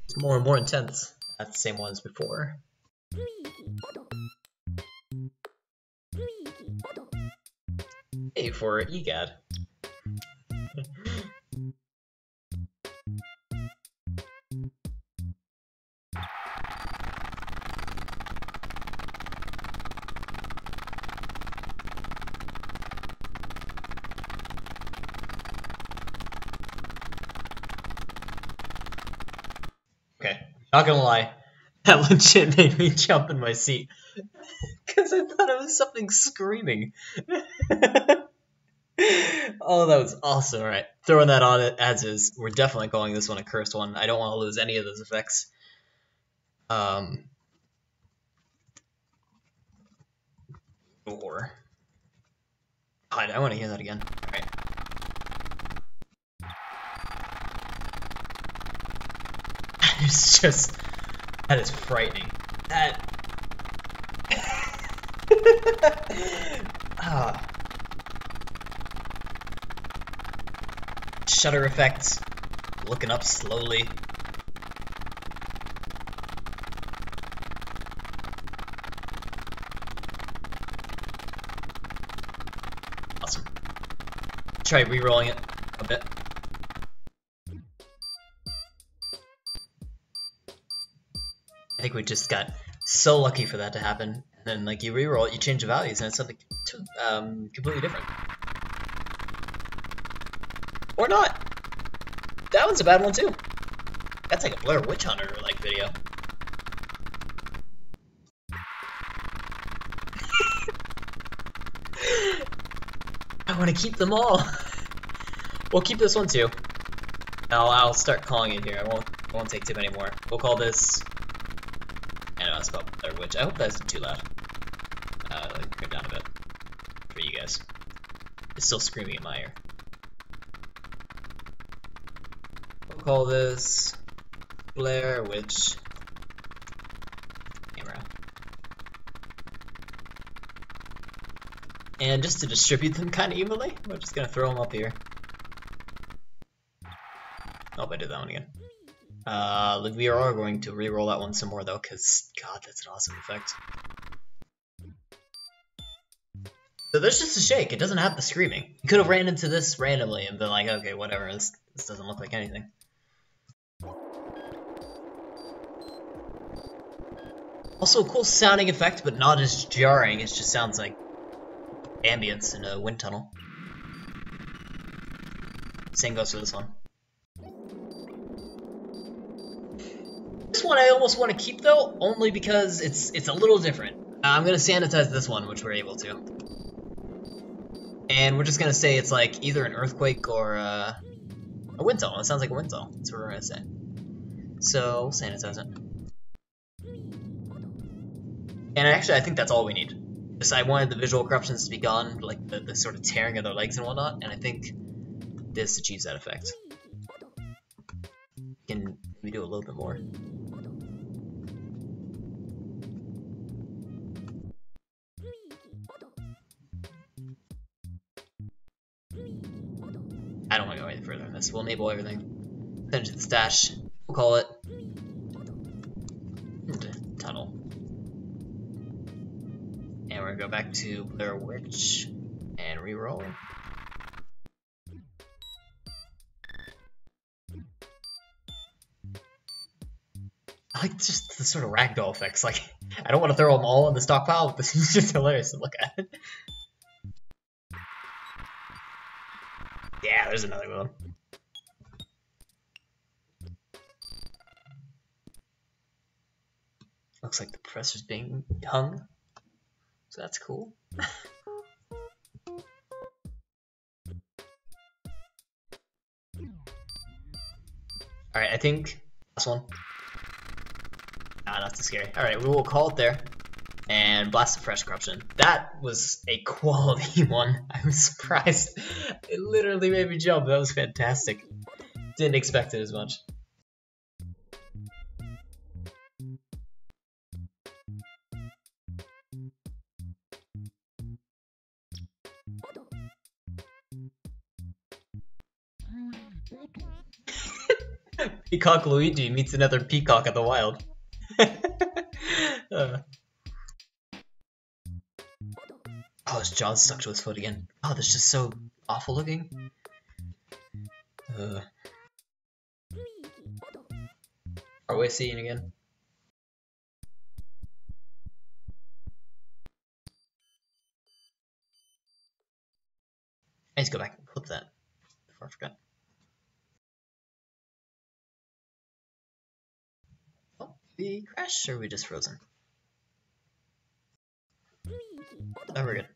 It's more and more intense. That's the same one as before. A for EGAD. Okay, not gonna lie, that legit made me jump in my seat because I thought it was something screaming. Oh, that was awesome. Alright, throwing that on it as is. We're definitely calling this one a cursed one. I don't want to lose any of those effects. Or I want to hear that again. Alright. It's just, that is frightening. That shutter effect, looking up slowly. Awesome. Try re-rolling it a bit. I think we just got so lucky for that to happen. And then, like, you re-roll it, you change the values, and it's something completely different. Or not. That one's a bad one too. That's like a Blair Witch Hunter like video. I want to keep them all. We'll keep this one too. I'll start calling it here. I won't take too many more. We'll call this. I know it's about Blair Witch. I hope that isn't too loud. Turn down a bit for you guys. It's still screaming in my ear. We'll call this Blair Witch Camera. And just to distribute them kind of evenly, we're just gonna throw them up here. Oh, I did that one again. We are going to re-roll that one some more though, because god, that's an awesome effect. So there's just a shake. It doesn't have the screaming. You could have ran into this randomly and been like, okay, whatever. This doesn't look like anything. Also, a cool sounding effect, but not as jarring. It just sounds like ambience in a wind tunnel. Same goes for this one. This one I almost want to keep though, only because it's a little different. I'm gonna sanitize this one, which we're able to. And we're just gonna say it's like either an earthquake or a wind tunnel. It sounds like a wind tunnel. That's what we're gonna say. So we'll sanitize it. And actually, I think that's all we need. Just, I wanted the visual corruptions to be gone, like the sort of tearing of their legs and whatnot, and I think this achieves that effect. Can we do a little bit more? I don't want to go any further than this. We'll enable everything. Send it to the stash. We'll call it tunnel. And we're gonna go back to Blair Witch and reroll. I like just the sort of ragdoll effects. Like, I don't want to throw them all in the stockpile, but this is just hilarious to look at. Yeah, there's another one. Looks like the professor's being hung, so that's cool. Alright, I think last one. Nah, not too scary. Alright, we will call it there. And blast the fresh corruption. That was a quality one. I was surprised. It literally made me jump. That was fantastic. Didn't expect it as much. Peacock Luigi meets another peacock in the wild. Oh, his jaw's stuck to his foot again. Oh, that's just so awful looking. Are we seeing again? I need to go back and clip that before I forgot. Oh, we crashed or are we just frozen? Oh, we're good.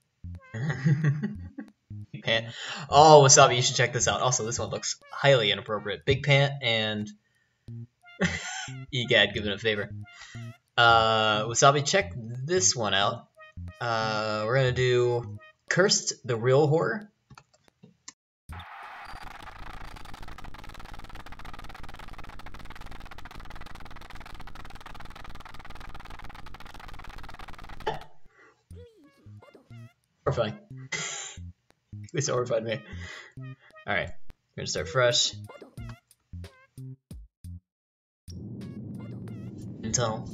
Pant. Oh, Wasabi, you should check this out. Also, this one looks highly inappropriate. Big pant and Egad, give it a favor. Wasabi, check this one out. We're gonna do Cursed the Real Horror. Horrifying. At least it horrified me. Alright, we're gonna start fresh. In tunnel.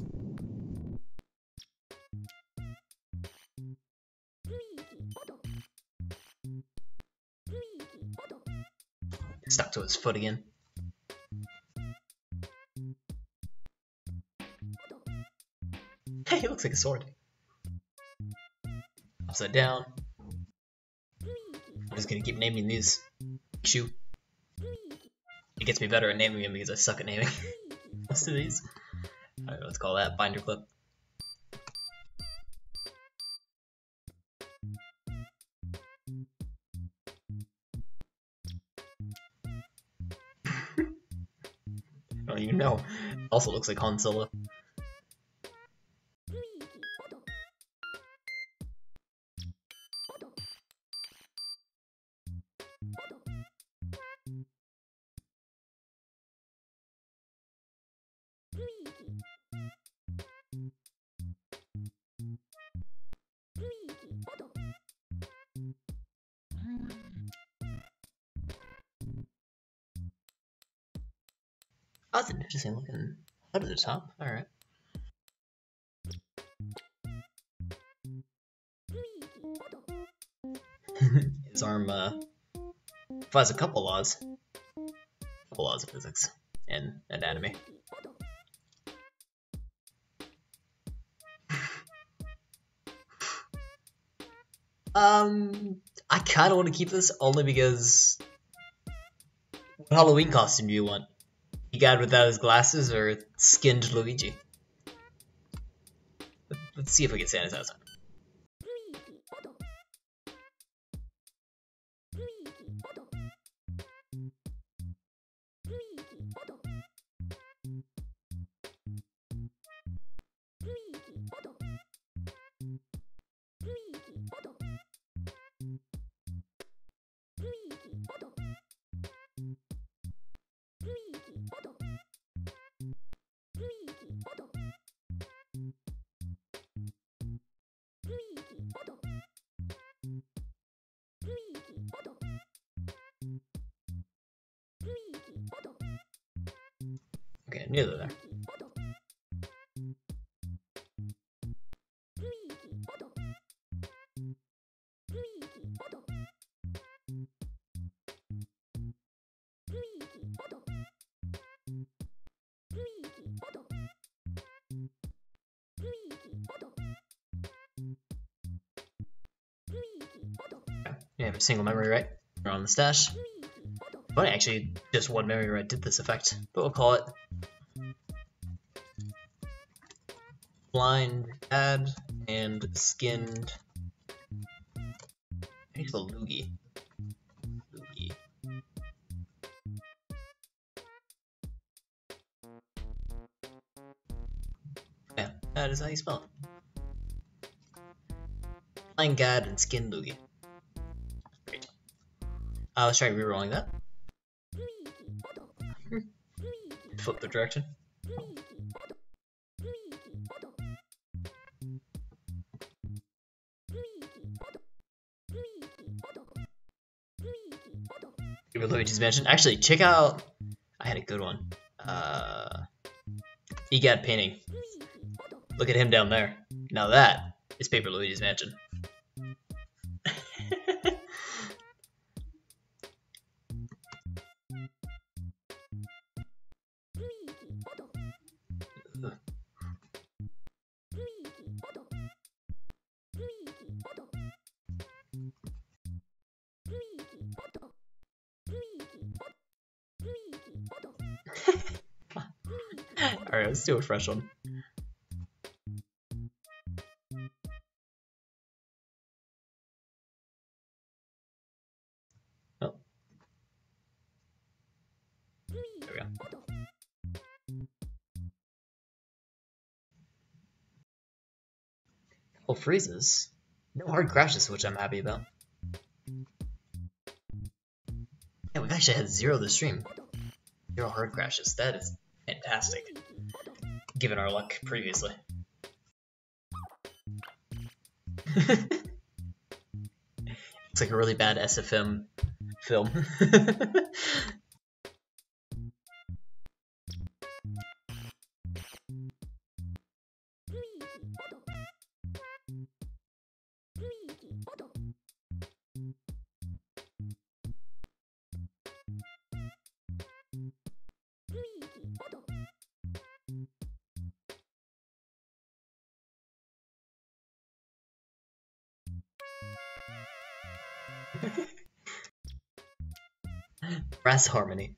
Stuck to his foot again. Hey, he looks like a sword. Upside down. I'm just gonna keep naming these. Shoe. It gets me better at naming them because I suck at naming most of these. I don't know, let's call that binder clip. I don't even know. It also looks like Han Solo. Oh, that's an interesting looking hood at the top. Alright. His arm applies a couple laws. Couple laws of physics and anatomy. I kind of want to keep this only because what Halloween costume do you want? E-God without his glasses or skinned Luigi? Let's see if we get Santa's house. Okay, neither there. You have a single memory right on the stash. Funny, actually, just one memory right did this effect, but we'll call it blind, add, and skinned. I think it's a Luigi. Luigi. Yeah, that is how you spell it. Blind Gad and skinned Luigi. Great. Let's try rerolling that. Flip the direction. Luigi's Mansion. Actually, check out. I had a good one. EGAD painting. Look at him down there. Now that is Paper Luigi's Mansion. Alright, let's do a fresh one. Oh. There we go. Couple freezes. No hard crashes, which I'm happy about. Yeah, we've actually had 0 this stream. 0 hard crashes. That is fantastic, given our luck previously. It's like a really bad SFM film. Brass harmony.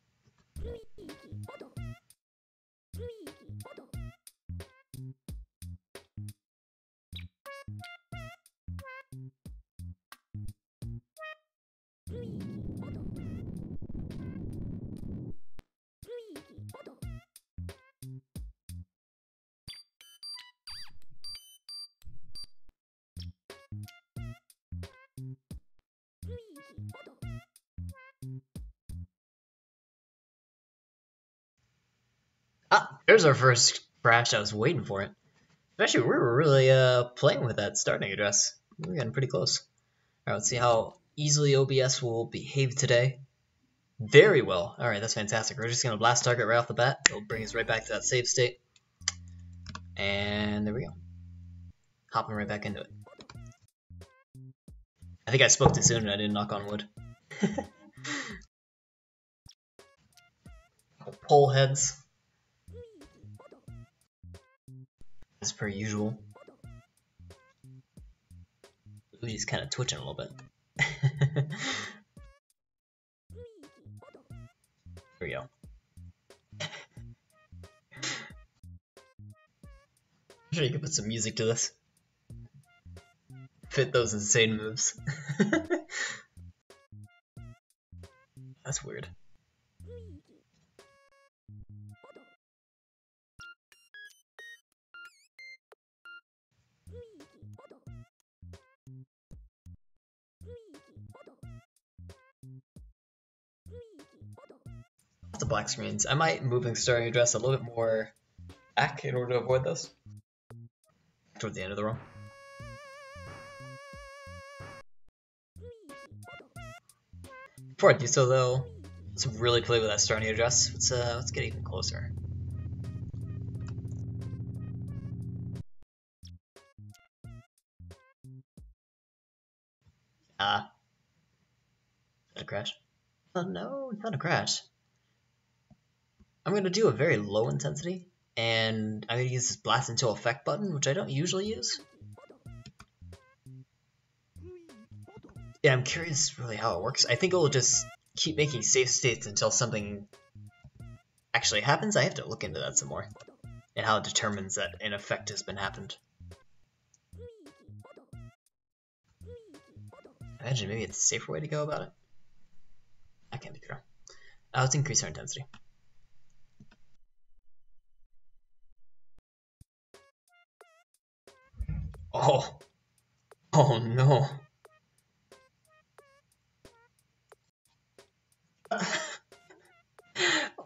Ah, there's our first crash. I was waiting for it. Actually, we were really playing with that starting address. We were getting pretty close. Alright, let's see how easily OBS will behave today. Very well. Alright, that's fantastic. We're just going to blast target right off the bat. It'll bring us right back to that save state. And there we go. Hopping right back into it. I think I spoke too soon and I didn't knock on wood. Pole heads. As per usual. Luigi's kind of twitching a little bit. There we go. I'm sure you could put some music to this. Fit those insane moves. That's weird. Lots of black screens. I might move the starting address a little bit more back in order to avoid those. Toward the end of the row. Before I do so though, let's really play with that starting address. Let's get even closer. Is that a crash? Oh no, it's not a crash. I'm gonna do a very low intensity, and I'm gonna use this blast into effect button, which I don't usually use. Yeah, I'm curious really how it works. I think it will just keep making save states until something actually happens. I have to look into that some more, and how it determines that an effect has been happened. I imagine maybe it's a safer way to go about it. That can't be true. Let's increase our intensity. Oh. Oh no.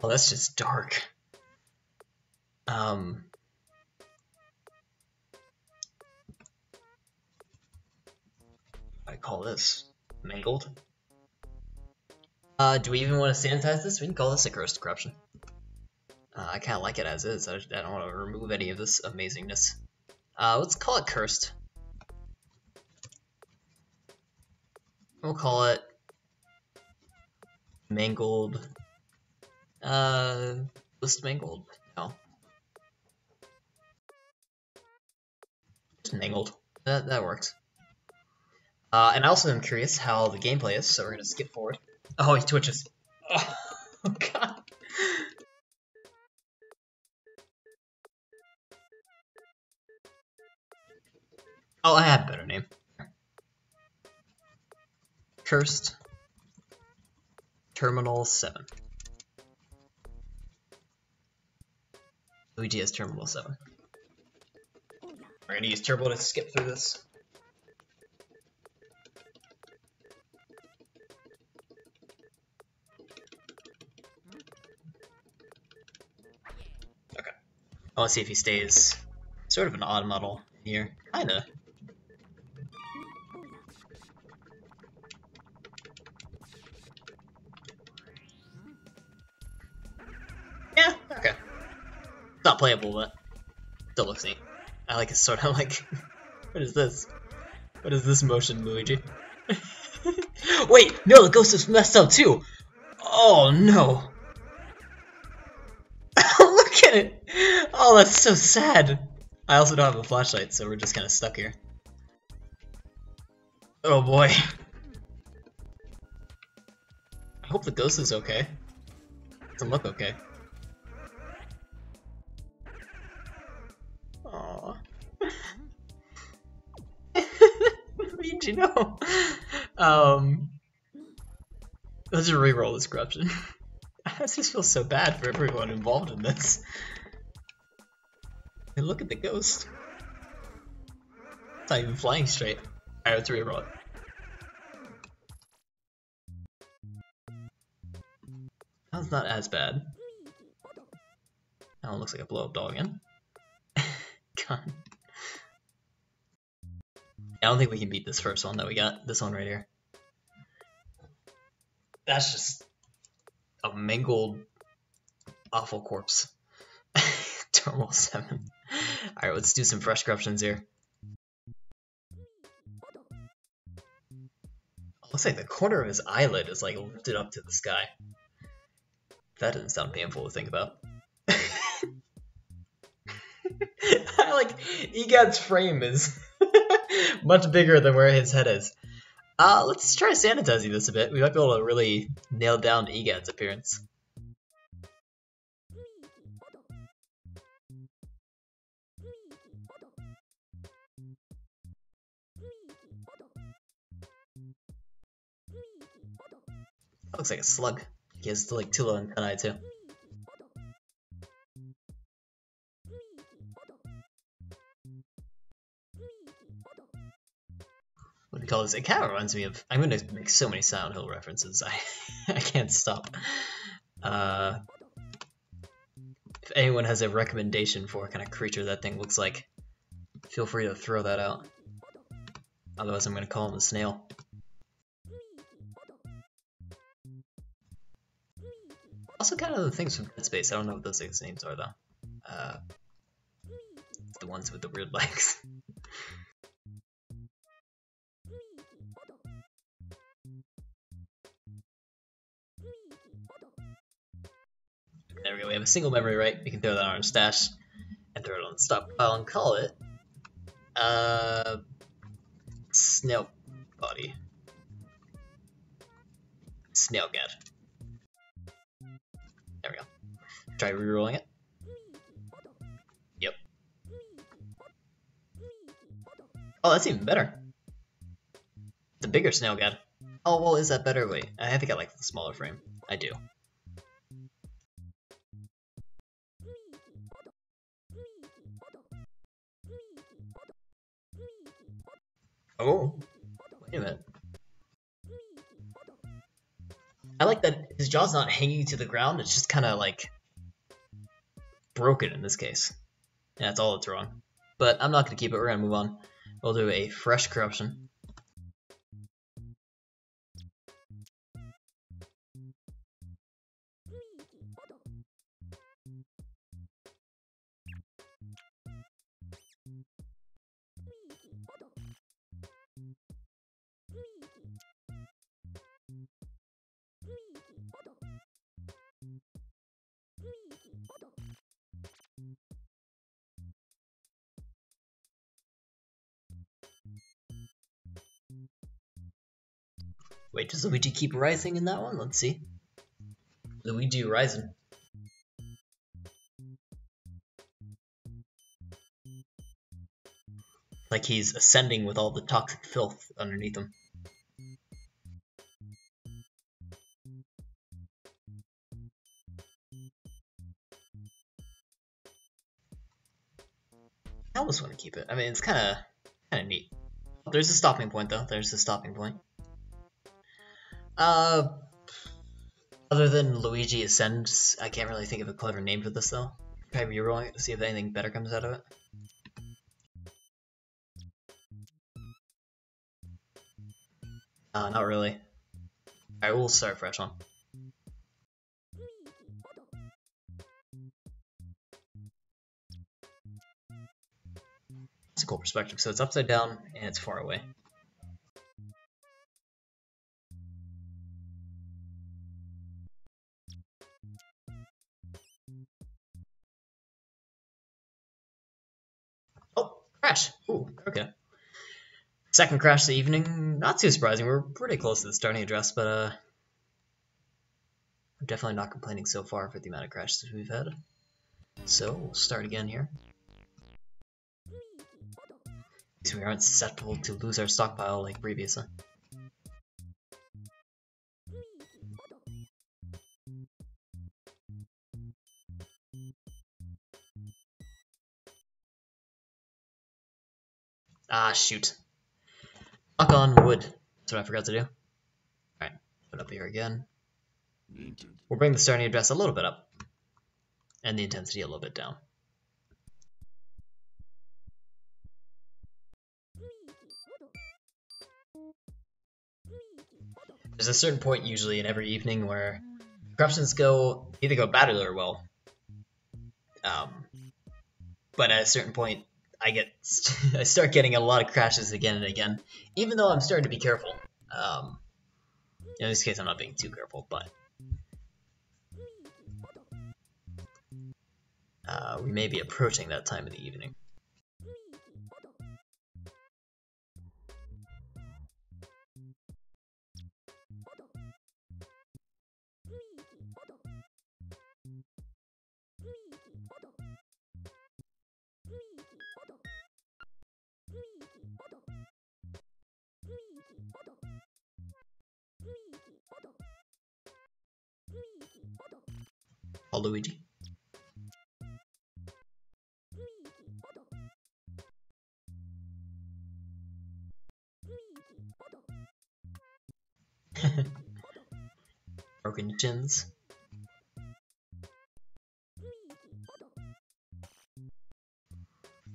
Oh, that's just dark. I call this mangled. Do we even want to sanitize this? We can call this a cursed corruption. I kind of like it as is. I don't want to remove any of this amazingness. Let's call it cursed. We'll call it mangled. Just mangled. No. Just mangled. That works. And I also am curious how the gameplay is, so we're gonna skip forward. Oh, he twitches. Oh, god. Oh, I have a better name. Cursed Terminal 7. Luigi has Terminal 7. We're gonna use Turbo to skip through this. Okay. I want to see if he stays sort of an odd model here. Kinda. Yeah, okay. It's not playable, but still looks neat. I like it sort of like... What is this? What is this motion, Luigi? Wait! No, the ghost is messed up too! Oh no! Look at it! Oh, that's so sad! I also don't have a flashlight, so we're just kind of stuck here. Oh boy. I hope the ghost is okay. Doesn't look okay. Aww. Luigi, no! Let's just reroll this corruption. I just feel so bad for everyone involved in this. And look at the ghost. It's not even flying straight. Alright, let's reroll it. That's not as bad. That one looks like a blow-up doll again. God. I don't think we can beat this first one that we got. This one right here. That's just a mangled, awful corpse. Terminal 7. Alright, let's do some fresh corruptions here. Looks like the corner of his eyelid is like lifted up to the sky. That doesn't sound painful to think about. I like Egad's frame is much bigger than where his head is. Let's try sanitizing this a bit. We might be able to really nail down Egad's appearance. That looks like a slug. He has like 2 little antennae too. What do we call this? It kind of reminds me of... I'm going to make so many Silent Hill references. I can't stop. If anyone has a recommendation for what kind of creature that thing looks like, feel free to throw that out. Otherwise I'm going to call him a snail. Also kind of the things from Dead Space. I don't know what those things' names are though. It's the ones with the weird legs. There we go, we have a single memory right. We can throw that on our stash and throw it on the stockpile and call it snail body. Snail gat. There we go. Try rerolling it. Yep. Oh, that's even better. It's a bigger snail gat. Oh, well, is that better? Wait, I think I like the smaller frame. I do. Oh, wait a minute. I like that his jaw's not hanging to the ground, it's just kind of like broken in this case. Yeah, that's all that's wrong. But I'm not going to keep it, we're going to move on. We'll do a fresh corruption. Wait, does Luigi keep rising in that one? Let's see. Luigi rising. Like he's ascending with all the toxic filth underneath him. I almost want to keep it. I mean, it's kind of neat. There's a stopping point, though. There's the stopping point. Other than Luigi Ascends, I can't really think of a clever name for this, though. Try rerolling it to see if anything better comes out of it. Not really. Alright, we'll start fresh on. It's a cool perspective. So it's upside down and it's far away. Oh, crash! Ooh, okay. Second crash of the evening. Not too surprising. We're pretty close to the starting address, but I'm definitely not complaining so far for the amount of crashes we've had. So we'll start again here. So we aren't susceptible to lose our stockpile like previously. Ah, shoot. Knock on wood. That's what I forgot to do. Alright, put up here again. We'll bring the starting address a little bit up. And the intensity a little bit down. There's a certain point usually in every evening where corruptions either go bad or well. But at a certain point, I start getting a lot of crashes again and again, even though I'm starting to be careful. In this case, I'm not being too careful, but we may be approaching that time of the evening. Oh, Luigi. Broken chins.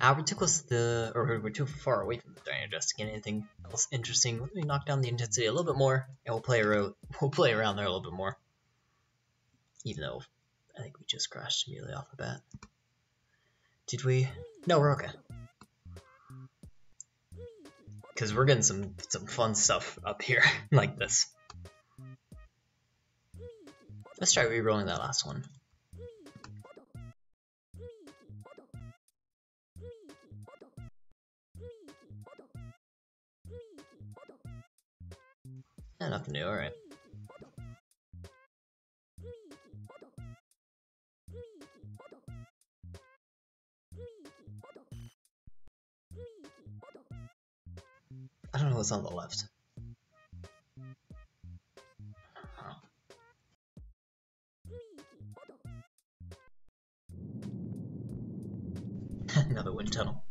We're too close to or we're too far away from the diner just to get anything else interesting. Let me knock down the intensity a little bit more, and we'll play around there a little bit more. Even though I think we just crashed immediately off the bat. Did we? No, we're okay. Because we're getting some fun stuff up here like this. Let's try re-rolling that last one. Nothing new, alright. I don't know what's on the left. Another wind tunnel.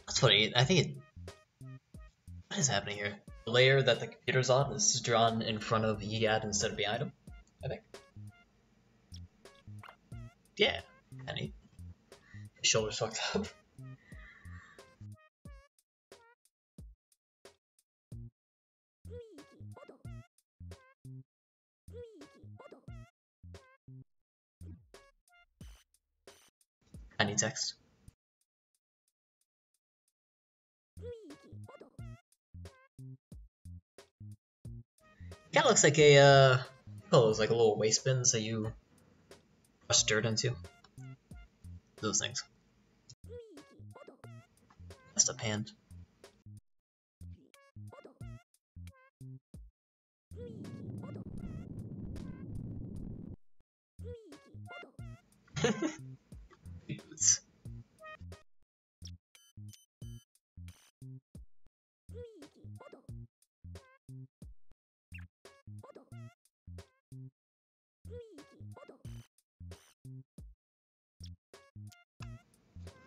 That's funny. I think what is happening here? The layer that the computer's on is drawn in front of EAD instead of behind him, I think. Yeah, Penny. His shoulder's fucked up. I need text. Kinda looks like a looks like a little waste bin that you brush dirt into. Those things. Messed up hand. Boots.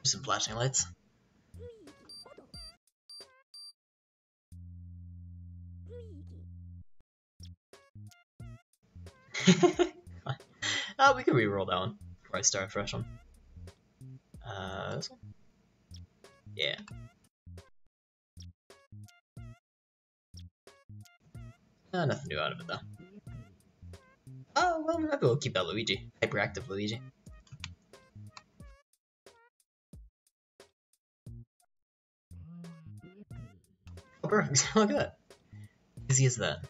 Some flashing lights. We could re-roll that one before I start a fresh one. This one? Yeah. Nothing new out of it though. Oh, well, maybe we'll keep that Luigi. Hyperactive Luigi. Oh, perfect. Look at that. Easy as that.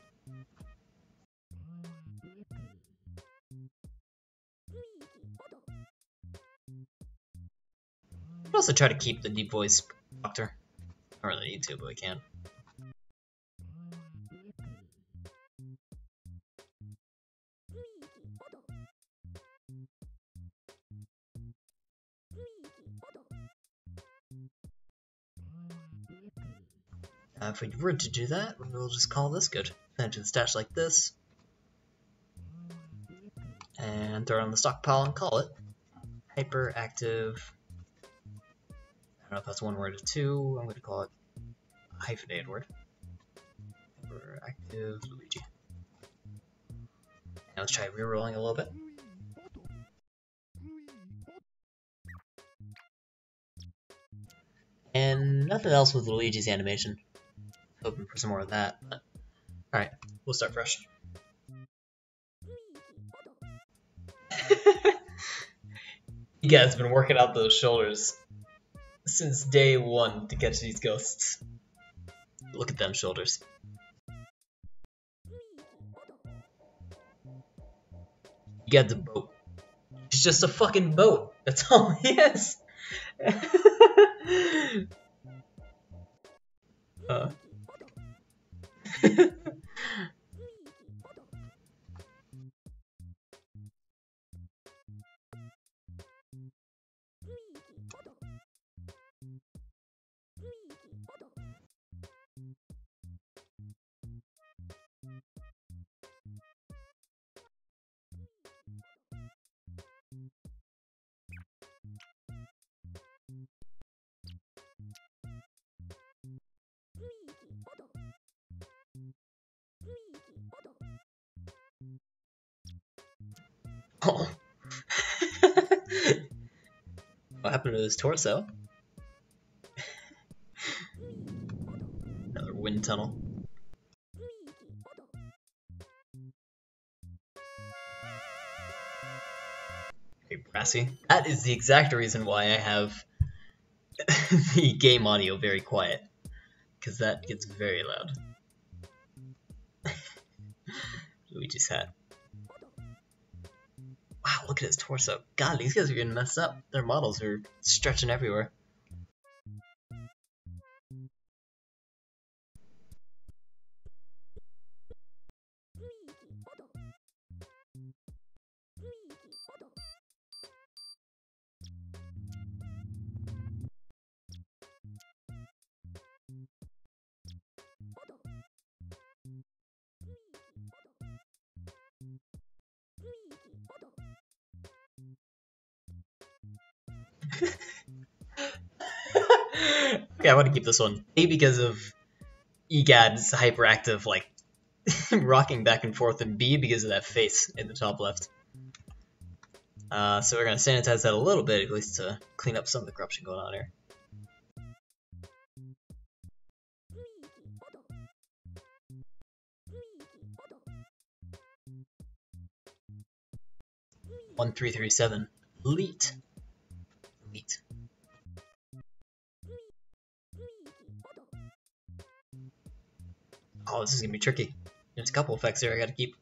I'd also try to keep the deep voice doctor. I don't really need to, but I can. If we were to do that, we'll just call this good. Send it to the stash like this. And throw it on the stockpile and call it hyperactive. I don't know if that's one word or two. I'm going to call it a hyphenated word. Hyperactive Luigi. Now let's try rerolling a little bit. And nothing else with Luigi's animation. Hoping for some more of that. Alright, we'll start fresh. You guys been working out those shoulders since day one to catch these ghosts. Look at them shoulders. You got the boat. It's just a fucking boat. That's all he is. Oh. What happened to his torso? Another wind tunnel. Hey, Brassy. That is the exact reason why I have the game audio very quiet. Because that gets very loud. Luigi's hat. Wow, look at his torso. God, these guys are getting messed up. Their models are stretching everywhere. Okay, I want to keep this one. A, because of Egad's hyperactive, like, rocking back and forth, and B, because of that face in the top left. So we're going to sanitize that a little bit, at least to clean up some of the corruption going on here. One, 3, 3, 7. Elite. Elite. Oh, this is gonna be tricky. There's a couple effects here I gotta keep.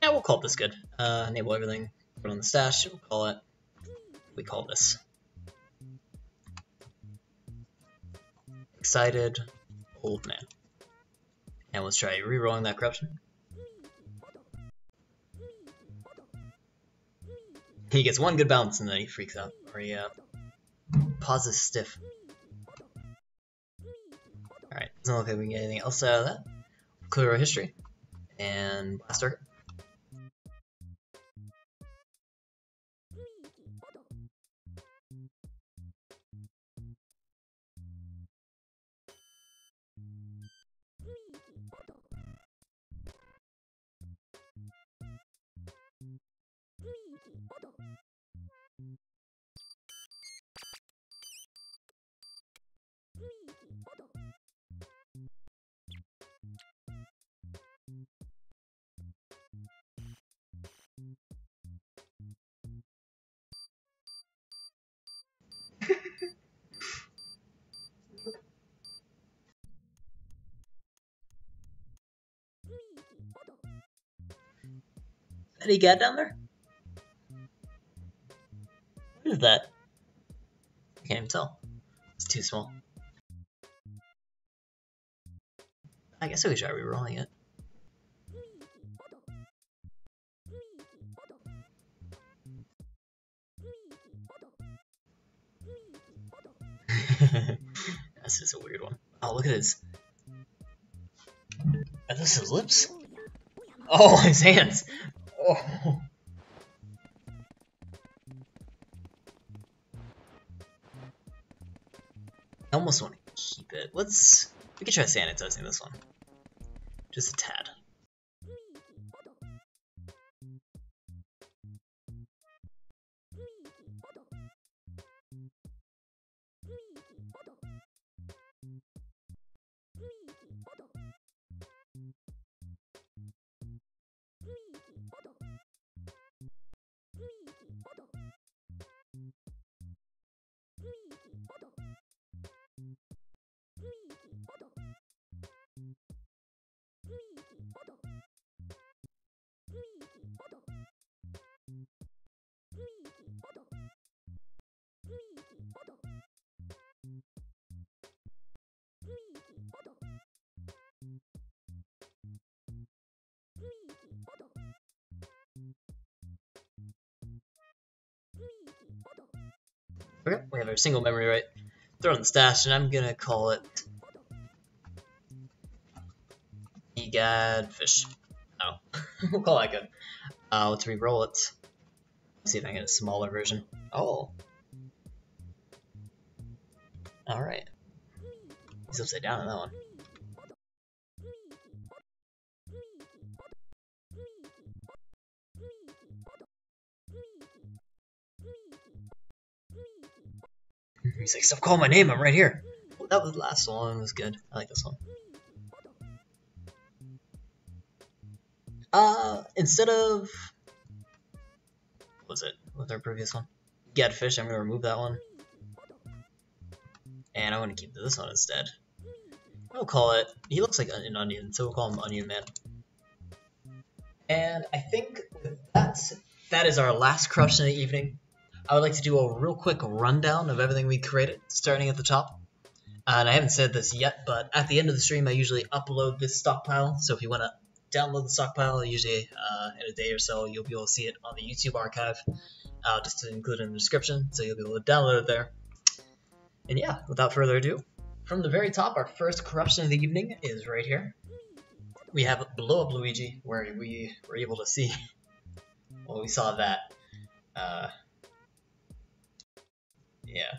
Yeah, we'll call this good. Enable everything, put on the stash, we'll call it, we call this. excited old man. And let's try re-rolling that corruption. He gets one good bounce and then he freaks out. Or he pauses stiff. Alright, doesn't look like we can get anything else out of that. Clear our history. And blast target. Any guy down there? What is that? I can't even tell. It's too small. I guess we could try re-rolling it. That's just a weird one. Oh, look at his. Are those his lips? Oh, his hands! Oh. I almost want to keep it. We could try sanitizing this one. Just a tad. Okay, we have our single memory right. Throw in the stash, and I'm gonna call it Egad Fish. Oh, we'll call that good. Let's re-roll it. Let's see if I can get a smaller version. Oh. Alright. He's upside down on that one. He's like, stop calling my name, I'm right here. Oh, that was the last one, it was good. I like this one. Instead of... What was it? What was our previous one? Get fish, I'm gonna remove that one. And I want to keep this one instead. We'll call it... He looks like an onion, so we'll call him Onion Man. And I think that is our last corruption of the evening. I would like to do a real quick rundown of everything we created, starting at the top. And I haven't said this yet, but at the end of the stream I usually upload this stockpile, so if you want to download the stockpile, usually in a day or so you'll be able to see it on the YouTube archive, just to include it in the description, so you'll be able to download it there. And yeah, without further ado, from the very top, our first corruption of the evening is right here. We have Blow Up Luigi, where we were able to see, well, we saw that, yeah.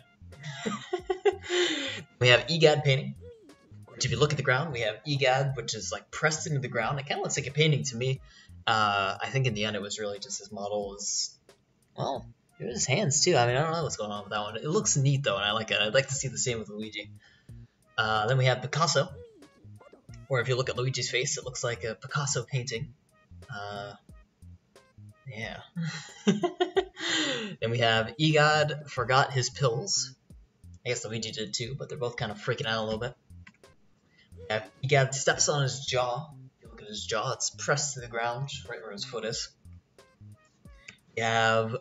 We have Egad painting, which if you look at the ground, we have Egad, which is like pressed into the ground. It kind of looks like a painting to me. I think in the end it was really just his model is, well, it was his hands too. I mean, I don't know what's going on with that one. It looks neat though, and I like it. I'd like to see the same with Luigi. Then we have Picasso, where if you look at Luigi's face, it looks like a Picasso painting. Yeah. Then we have Egad forgot his pills. I guess Luigi did too, but they're both kind of freaking out a little bit. We have Egad steps on his jaw. If you look at his jaw, it's pressed to the ground, right where his foot is. We have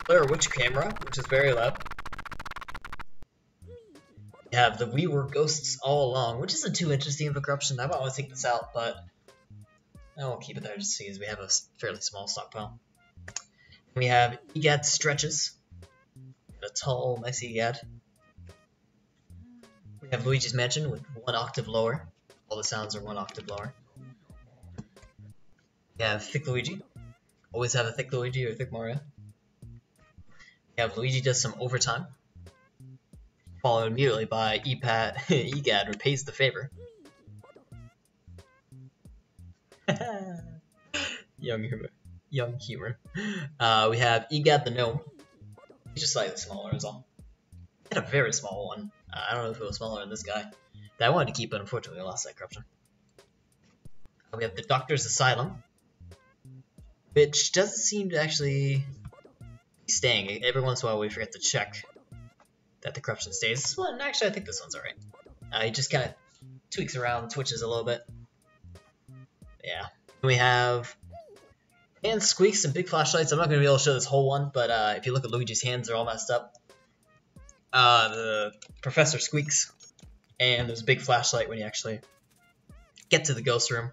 Blair Witch Camera, which is very loud. We have the We Were Ghosts All Along, which isn't too interesting of a corruption. I might want to take this out, but I won't keep it there just because we have a fairly small stockpile. We have EGAD Stretches, a tall, nice EGAD. We have Luigi's Mansion with 1 octave lower. All the sounds are 1 octave lower. We have Thick Luigi. Always have a Thick Luigi or Thick Mario. We have Luigi Does Some Overtime, followed immediately by EGAD Repays the Favor. Young humor. We have EGAD the Gnome. He's just slightly smaller is all. He had a very small one. I don't know if it was smaller than this guy. That I wanted to keep, but unfortunately I lost that corruption. We have the Doctor's Asylum, which doesn't seem to actually be staying. Every once in a while we forget to check that the corruption stays. This one, actually, I think this one's alright. He just kind of tweaks around, twitches a little bit. Yeah. We have and squeaks and big flashlights. I'm not going to be able to show this whole one, but if you look at Luigi's hands, they're all messed up. The Professor squeaks, and there's a big flashlight when you actually get to the ghost room.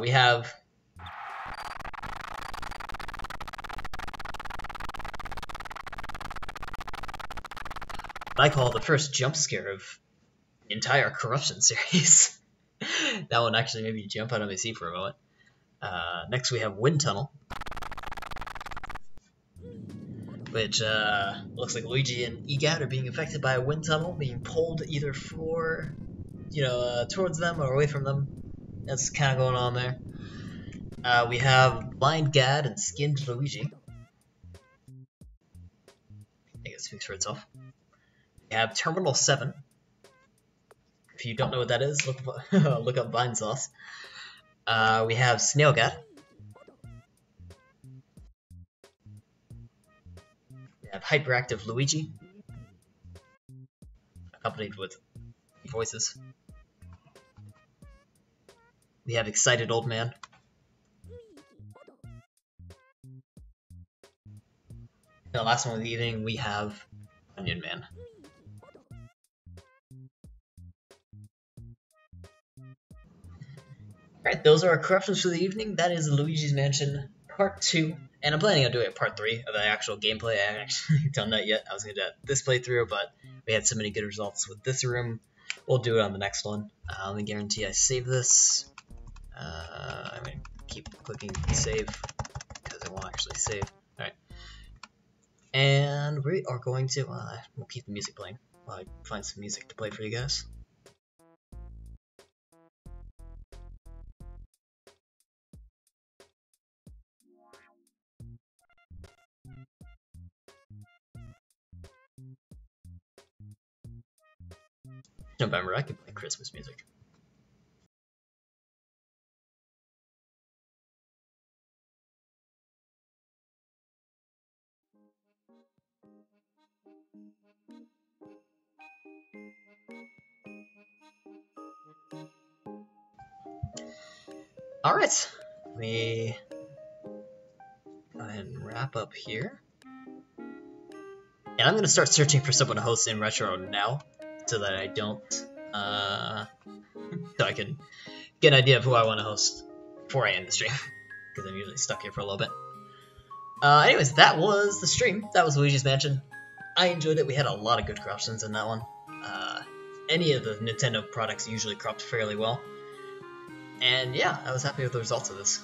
We have what I call the first jump scare of the entire corruption series. That one actually made me jump out of my seat for a moment. Next we have Wind Tunnel, which looks like Luigi and EGAD are being affected by a wind tunnel, being pulled either towards them or away from them. That's kind of going on there. We have Blind Gad and Skinned Luigi. I think it speaks for itself. We have Terminal 7. If you don't know what that is, look up Vine Sauce. We have Snail Gad. We have Hyperactive Luigi, accompanied with voices. We have Excited Old Man. And the last one of the evening, we have Onion Man. Alright, those are our corruptions for the evening. That is Luigi's Mansion Part 2. And I'm planning on doing a Part 3 of the actual gameplay. I haven't actually done that yet. I was going to do this playthrough, but we had so many good results with this room. We'll do it on the next one. Let me guarantee I save this. I'm going to keep clicking save because it won't actually save. Alright. And we are going to, we'll keep the music playing while I find some music to play for you guys. November, I could play Christmas music. Alright, let me go ahead and wrap up here. And I'm going to start searching for someone to host in Retro now, so that I don't, so I can get an idea of who I want to host before I end the stream, because I'm usually stuck here for a little bit. Anyways, that was the stream. That was Luigi's Mansion. I enjoyed it. We had a lot of good corruptions in that one. Any of the Nintendo products usually corrupt fairly well. And yeah, I was happy with the results of this.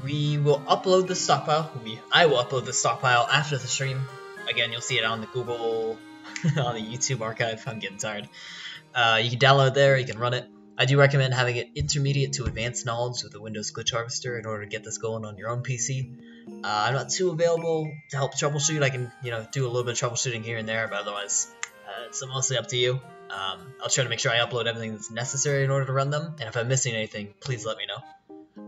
We will upload the stockpile. I will upload the stockpile after the stream. Again, you'll see it on the Google, on the YouTube archive. I'm getting tired. You can download it there. You can run it. I do recommend having it intermediate to advanced knowledge with the Windows Glitch Harvester in order to get this going on your own PC. I'm not too available to help troubleshoot. I can, do a little bit of troubleshooting here and there, but otherwise, it's mostly up to you. I'll try to make sure I upload everything that's necessary in order to run them, and if I'm missing anything, please let me know.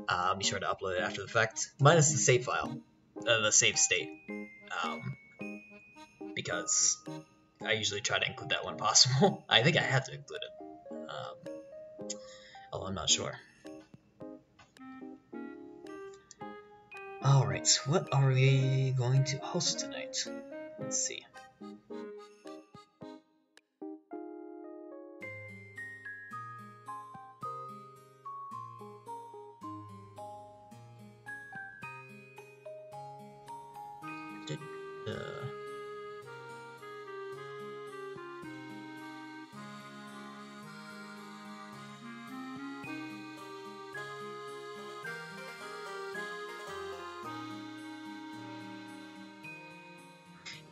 I'll be sure to upload it after the fact, minus the save file, the save state, because I usually try to include that when possible. I think I have to include it, although I'm not sure. Alright, what are we going to host tonight? Let's see.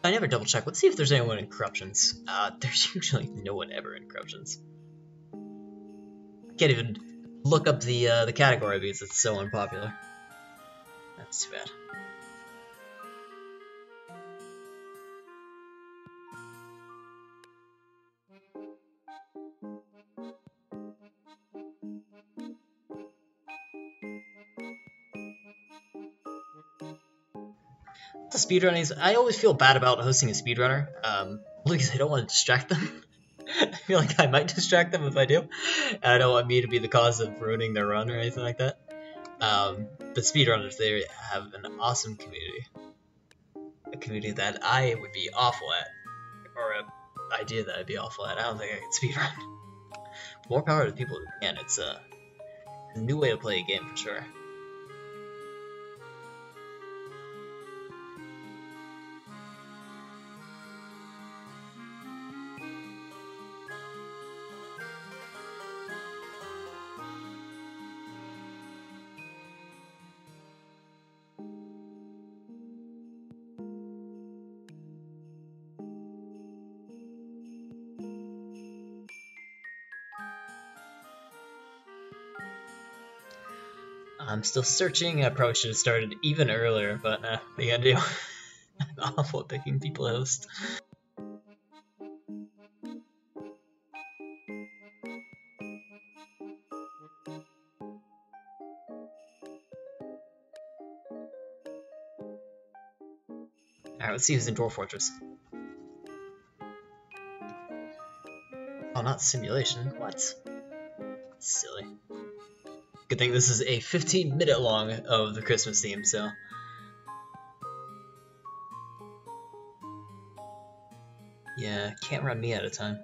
I never double check. Let's see if there's anyone in corruptions. There's usually no one ever in corruptions. I can't even look up the category because it's so unpopular. That's too bad. The speedrunners, I always feel bad about hosting a speedrunner, because I don't want to distract them. I feel like I might distract them if I do, and I don't want me to be the cause of ruining their run or anything like that. But speedrunners, they have an awesome community. A community that I would be awful at, or an idea that I'd be awful at. I don't think I can speedrun. More power to the people who can. It's a new way to play a game for sure. I'm still searching. I probably should have started even earlier, but what are you gonna do? I'm awful at picking people to host. Alright, let's see who's in Dwarf Fortress. Oh, not simulation. What? Silly. Good thing this is a 15-minute long of the Christmas theme, so. Yeah, can't run me out of time.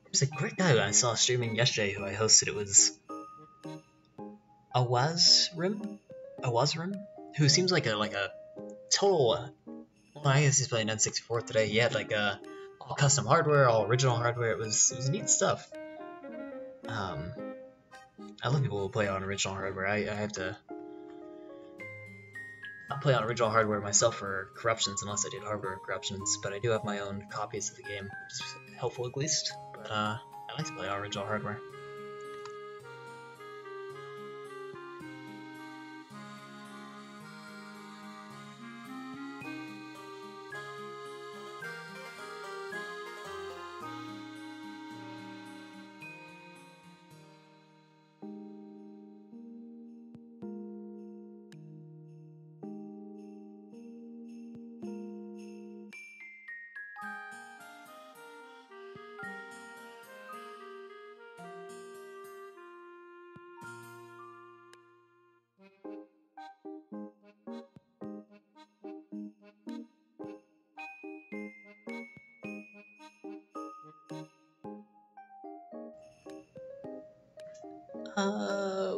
There's a great guy I saw streaming yesterday who I hosted. It was Awazrim, who seems like a total. Well, I guess he's playing N64 today. He had like all custom hardware, all original hardware. It was neat stuff. I love people who play on original hardware. I have to not play on original hardware myself for corruptions unless I did hardware corruptions, but I do have my own copies of the game, which is helpful at least. But I like to play on original hardware.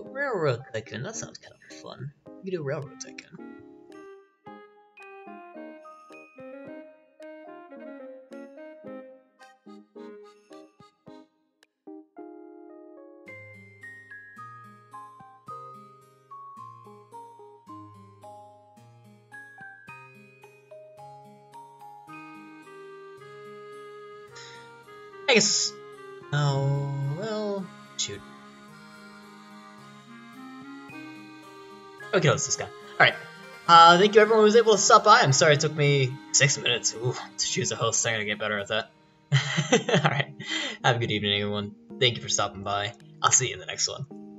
Railroad Tycoon, that sounds kind of fun. You do Railroad Tycoon. I guess. Oh, well, shoot. Okay, let's this guy. Alright. Thank you everyone who was able to stop by. I'm sorry it took me 6 minutes to choose a host. I'm gonna get better at that. Alright, have a good evening everyone. Thank you for stopping by. I'll see you in the next one.